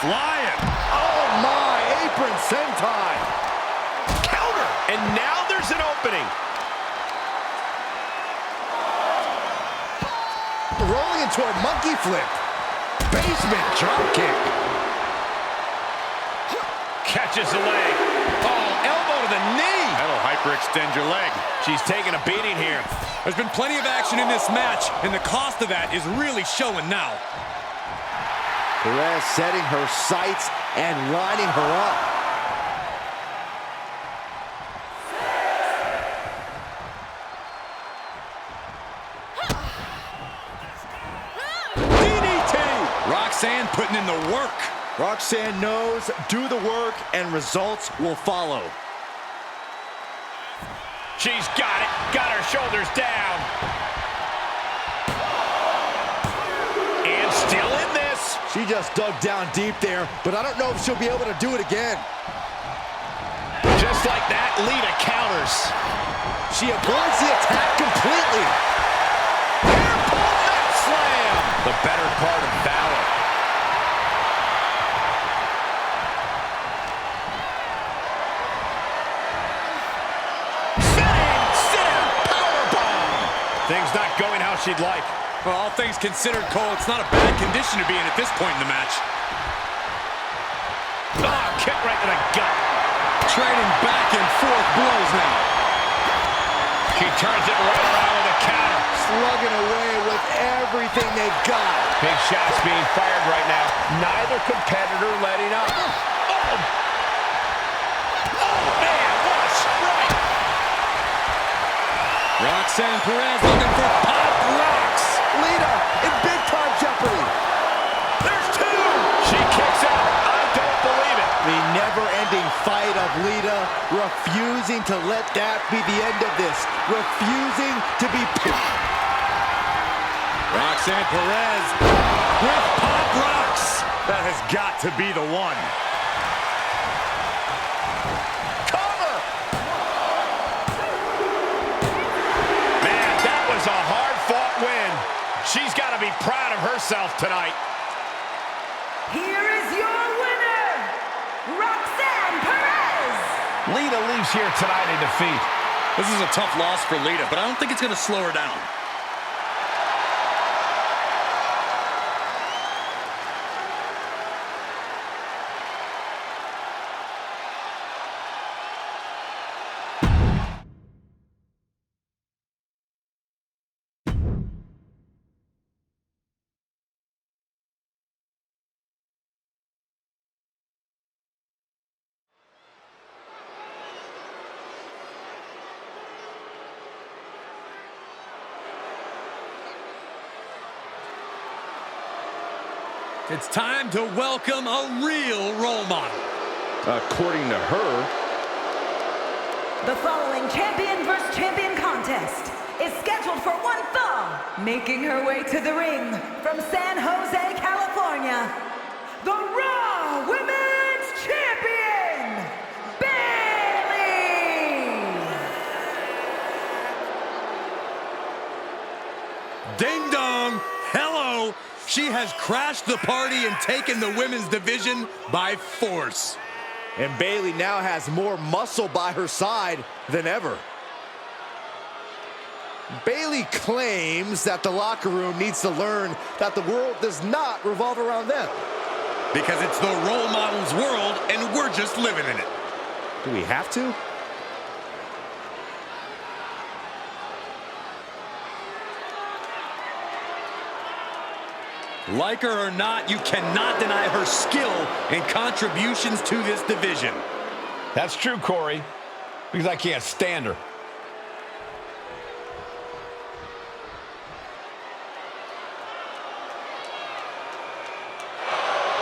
flying. Oh my, apron sentai. Counter. And now there's an opening. Rolling into a monkey flip. Basement drop kick. Catches the leg. Oh, elbow to the knee. That'll hyperextend your leg. She's taking a beating here. There's been plenty of action in this match, and the cost of that is really showing now. Perez setting her sights and lining her up. DDT! Roxanne putting in the work. Roxanne knows, do the work, and results will follow. She's got it. Got her shoulders down. And still in this. She just dug down deep there, but I don't know if she'll be able to do it again. Just like that, Lita counters. She avoids the attack completely. Pull that slam. The better part of valor. Things not going how she'd like. Well, all things considered, Cole, it's not a bad condition to be in at this point in the match. Oh, kick right to the gut. Trading back and forth blows now. She turns it right around with a counter. Slugging away with everything they've got. Big shots being fired right now. Neither competitor letting up. Oh, man, what a strike. Roxanne Perez looking for pop rocks. Lita in big-time jeopardy. There's two. She kicks out. I don't believe it. The never-ending fight of Lita, refusing to let that be the end of this. Refusing to be... Roxanne Perez with pop rocks. That has got to be the one. A hard-fought win. She's got to be proud of herself tonight. Here is your winner, Roxanne Perez. Lita leaves here tonight in defeat. This is a tough loss for Lita, but I don't think it's going to slow her down. It's time to welcome a real role model. According to her, The following champion versus champion contest is scheduled for one fall. Making her way to the ring from San Jose, California, the Raw Women's Champion, Bayley. Ding dong, hello. She has crashed the party and taken the women's division by force. and Bayley now has more muscle by her side than ever. Bayley claims that the locker room needs to learn that the world does not revolve around them. Because it's the role model's world, and we're just living in it. Do we have to? Like her or not, you cannot deny her skill and contributions to this division. That's true, Corey, because I can't stand her.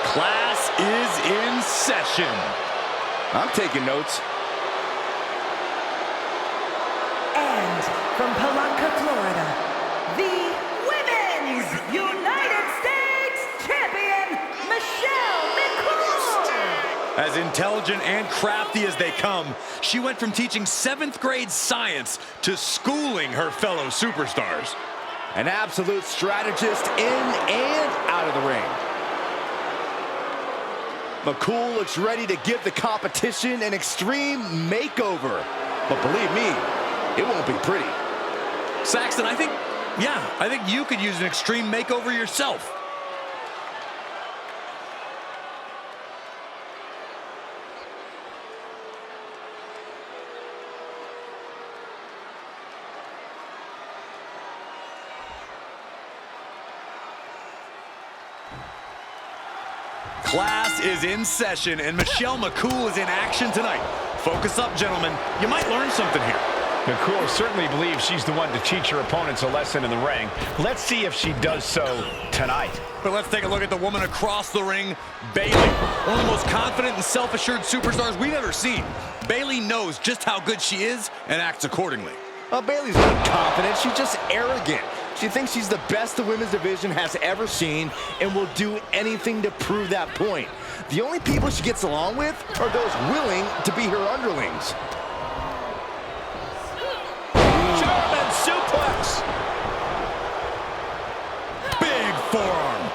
Class is in session. I'm taking notes. And from Palanca, Florida, the Women's United States Champion, Michelle McCool. As intelligent and crafty as they come, she went from teaching 7th grade science to schooling her fellow superstars. An absolute strategist in and out of the ring. McCool looks ready to give the competition an extreme makeover. But believe me, it won't be pretty. Saxton, I think you could use an extreme makeover yourself. Class is in session, and Michelle McCool is in action tonight. Focus up, gentlemen. You might learn something here. McCool certainly believes she's the one to teach her opponents a lesson in the ring. Let's see if she does so tonight. But let's take a look at the woman across the ring, Bayley. One of the most confident and self-assured superstars we've ever seen. Bayley knows just how good she is and acts accordingly. Bayley's not confident, she's just arrogant. She thinks she's the best the women's division has ever seen and will do anything to prove that point. The only people she gets along with are those willing to be her underlings. German suplex. Big forearm.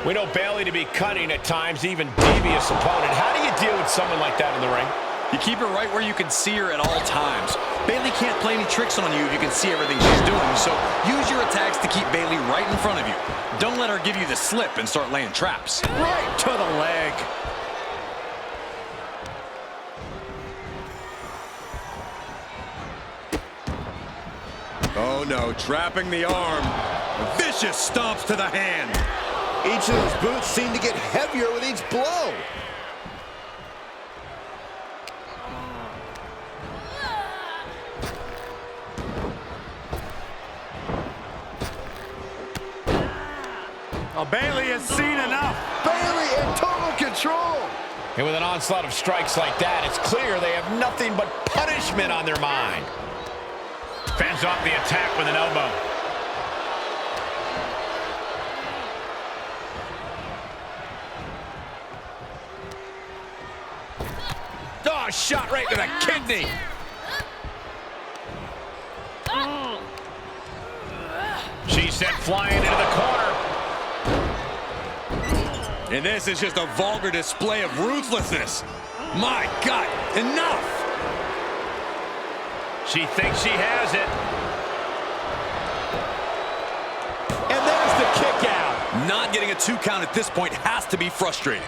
We know Bayley to be cunning at times, even devious opponent. How do you deal with someone like that in the ring? You keep her right where you can see her at all times. Bayley can't play any tricks on you if you can see everything she's doing, so use your attacks to keep Bayley right in front of you. Don't let her give you the slip and start laying traps. Right to the leg. Oh no, trapping the arm. Vicious stomps to the hand. Each of those boots seem to get heavier with each blow. Bayley has seen enough. Bayley in total control. And with an onslaught of strikes like that, it's clear they have nothing but punishment on their mind. Fends off the attack with an elbow. Oh, shot right to the kidney. She's sent flying into the corner. And this is just a vulgar display of ruthlessness. My God, enough! She thinks she has it. And there's the kick out. Not getting a 2 count at this point has to be frustrating.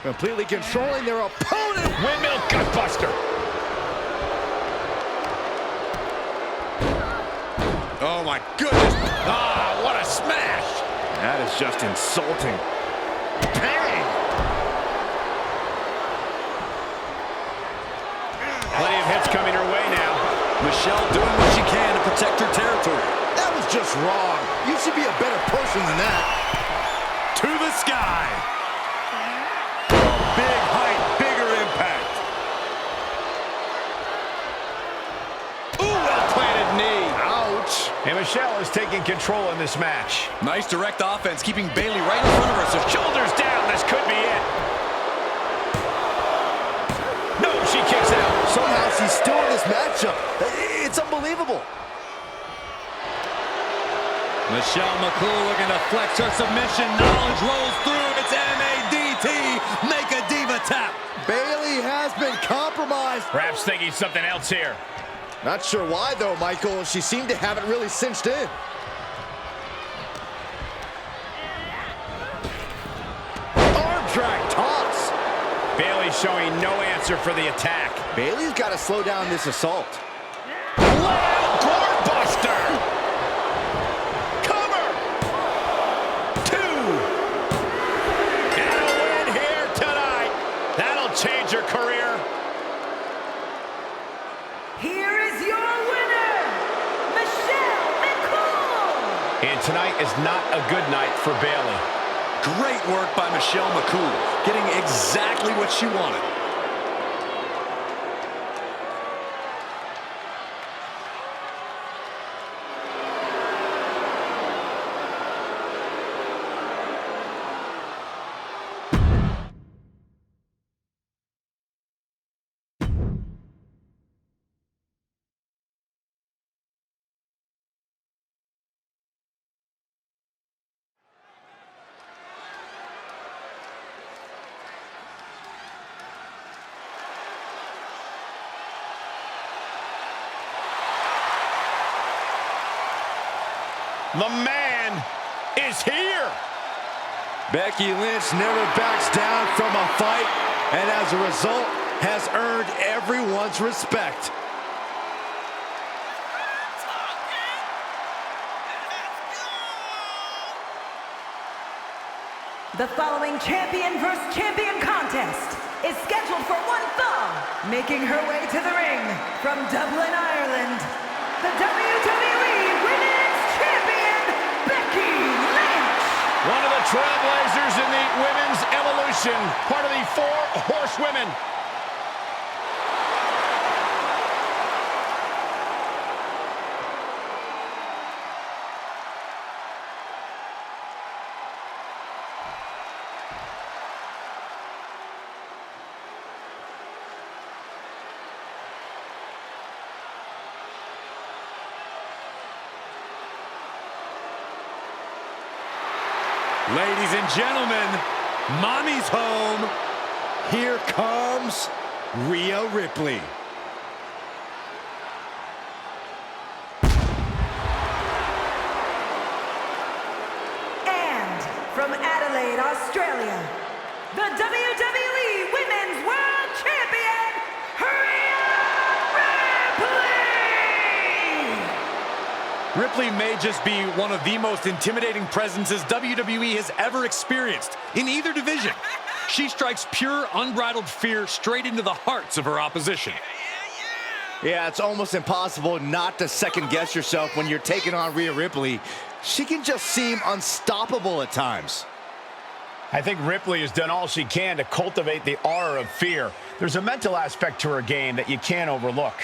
Completely controlling their opponent. Windmill gutbuster. Oh my goodness. Ah, what a smash. That is just insulting. Bang! Plenty of hits coming her way now. Michelle doing what she can to protect her territory. That was just wrong. You should be a better person than that. To the sky. Big height, bigger impact. Ooh, well-planted knee. Ouch. And Michelle is taking control in this match. Nice direct offense, keeping Bayley right in front of her. So Shoulders down, this could be it. No, she kicks out. Somehow she's still in this matchup. It's unbelievable. Michelle McCool looking to flex her submission. Knowledge rolls through. It's MADT. Make a diva tap. Bayley has been compromised. Perhaps thinking something else here. Not sure why, though, Michael. She seemed to have it really cinched in. Arm drag toss. Bayley showing no answer for the attack. Bayley's got to slow down this assault. Wow, doorbuster. Cover. 2. And a win here tonight. That'll change her career. Here is your winner, Michelle McCool. And tonight is not a good night for Bayley. Great work by Michelle McCool, getting exactly what she wanted. The man is here. Becky Lynch never backs down from a fight, and as a result, has earned everyone's respect. The following champion versus champion contest is scheduled for one fall. Making her way to the ring from Dublin, Ireland, the WWE Women's Champion, Becky Lynch. One of the trailblazers in the women's evolution, part of the 4 Horsewomen. Ladies and gentlemen, Mommy's home. Here comes Rhea Ripley. And from Adelaide, Australia, the WWE Women's World Champion, Rhea Ripley! Ripley may just be one of the most intimidating presences WWE has ever experienced in either division. She strikes pure, unbridled fear straight into the hearts of her opposition. Yeah, it's almost impossible not to second-guess yourself when you're taking on Rhea Ripley. She can just seem unstoppable at times. I think Ripley has done all she can to cultivate the aura of fear. There's a mental aspect to her game that you can't overlook.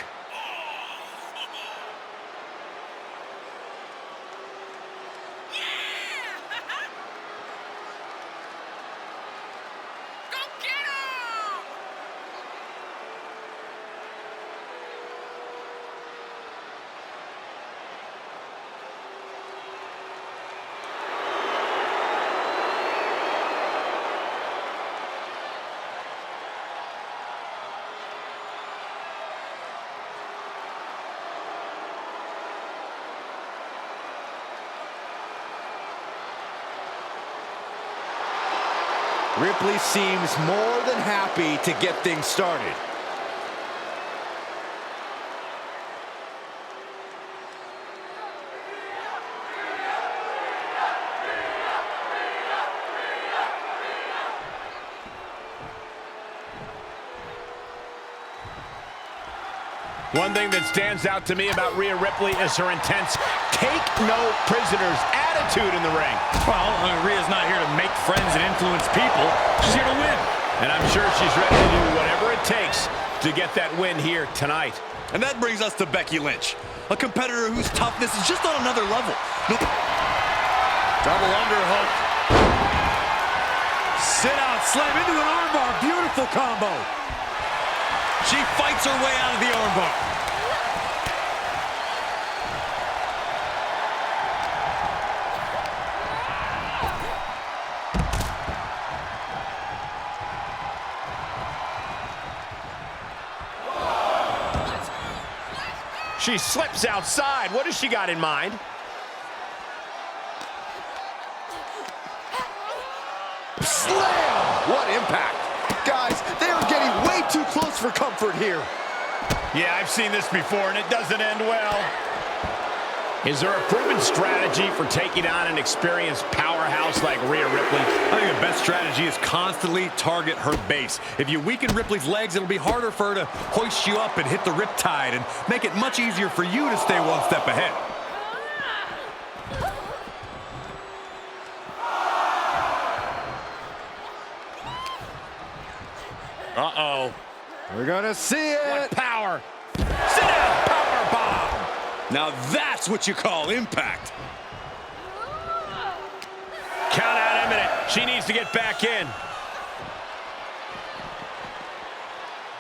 Ripley seems more than happy to get things started. One thing that stands out to me about Rhea Ripley is her intense take-no-prisoners attitude in the ring. Well, Rhea's not here to make friends and influence people. She's here to win. And I'm sure she's ready to do whatever it takes to get that win here tonight. And that brings us to Becky Lynch, a competitor whose toughness is just on another level. Double underhook. Sit out, slam into an armbar. Beautiful combo. She fights her way out of the armbar. She slips outside. What has she got in mind? Slam! What impact! Guys, they are getting way too close for comfort here. Yeah, I've seen this before, and it doesn't end well. Is there a proven strategy for taking on an experienced powerhouse like Rhea Ripley? I think the best strategy is constantly target her base. If you weaken Ripley's legs, it'll be harder for her to hoist you up and hit the riptide and make it much easier for you to stay one step ahead. Uh-oh. We're gonna see it. What power. Sit down, power bomb. Now that's what you call impact. Count out imminent. She needs to get back in.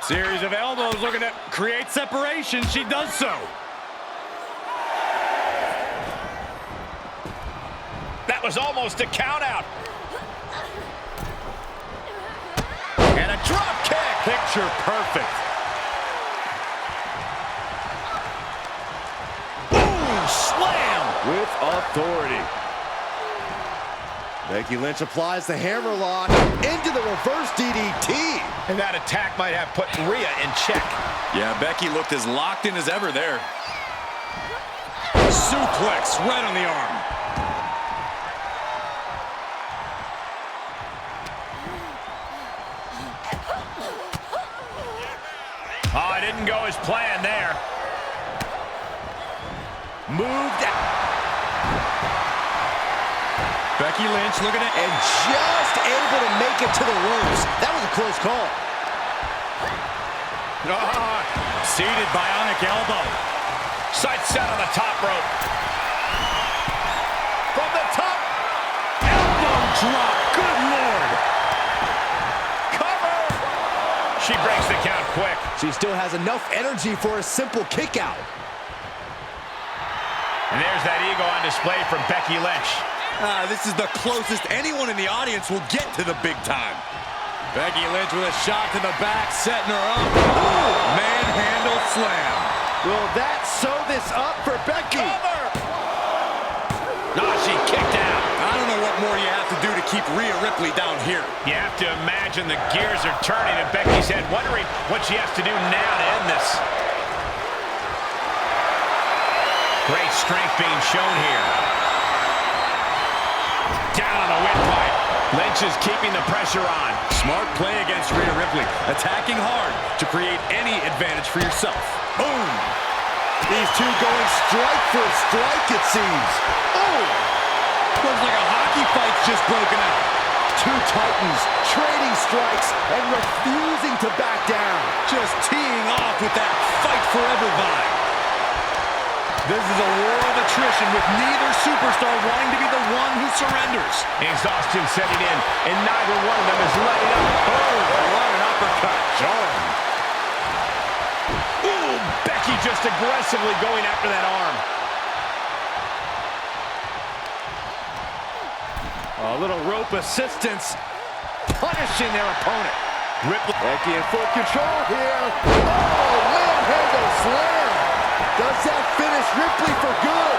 Series of elbows looking to create separation. She does so. That was almost a count out. And a drop kick. Picture perfect. Boom, slam. With authority. Becky Lynch applies the hammerlock into the reverse DDT. And that attack might have put Rhea in check. Yeah, Becky looked as locked in as ever there. Suplex right on the arm. Oh, it didn't go as planned there. Moved out. Becky Lynch looking at... And just able to make it to the ropes. That was a close call. Seated bionic elbow. Sight set on the top rope. From the top. Elbow drop. Good Lord. Cover. She breaks the count quick. She still has enough energy for a simple kick out. And there's that ego on display from Becky Lynch. This is the closest anyone in the audience will get to the big time. Becky Lynch with a shot to the back, setting her up. Ooh, manhandle slam. Will that sew this up for Becky? Cover! No, she kicked out. I don't know what more you have to do to keep Rhea Ripley down here. You have to imagine the gears are turning in Becky's head, wondering what she has to do now to end this. Great strength being shown here. Down on the windpipe. Lynch is keeping the pressure on. Smart play against Rhea Ripley. Attacking hard to create any advantage for yourself. Boom! These two going strike for strike, it seems. Oh! Looks like a hockey fight's just broken out. Two titans trading strikes and refusing to back down. Just teeing off with that fight forever vibe. This is a war of attrition with neither superstar wanting to be the one who surrenders. Exhaustion setting in, and neither one of them is letting up. Oh, what an uppercut. Jarring. Ooh, Becky just aggressively going after that arm. A little rope assistance, punishing their opponent. Ripley. Becky in full control here. Oh, manhandle slam. Does that finish Ripley for good?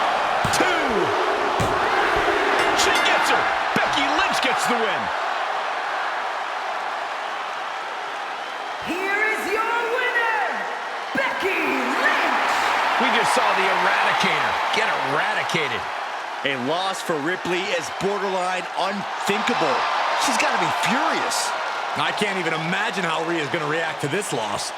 Two. She gets her. Becky Lynch gets the win. Here is your winner, Becky Lynch. We just saw the Eradicator get eradicated. A loss for Ripley is borderline unthinkable. She's got to be furious. I can't even imagine how Rhea's going to react to this loss.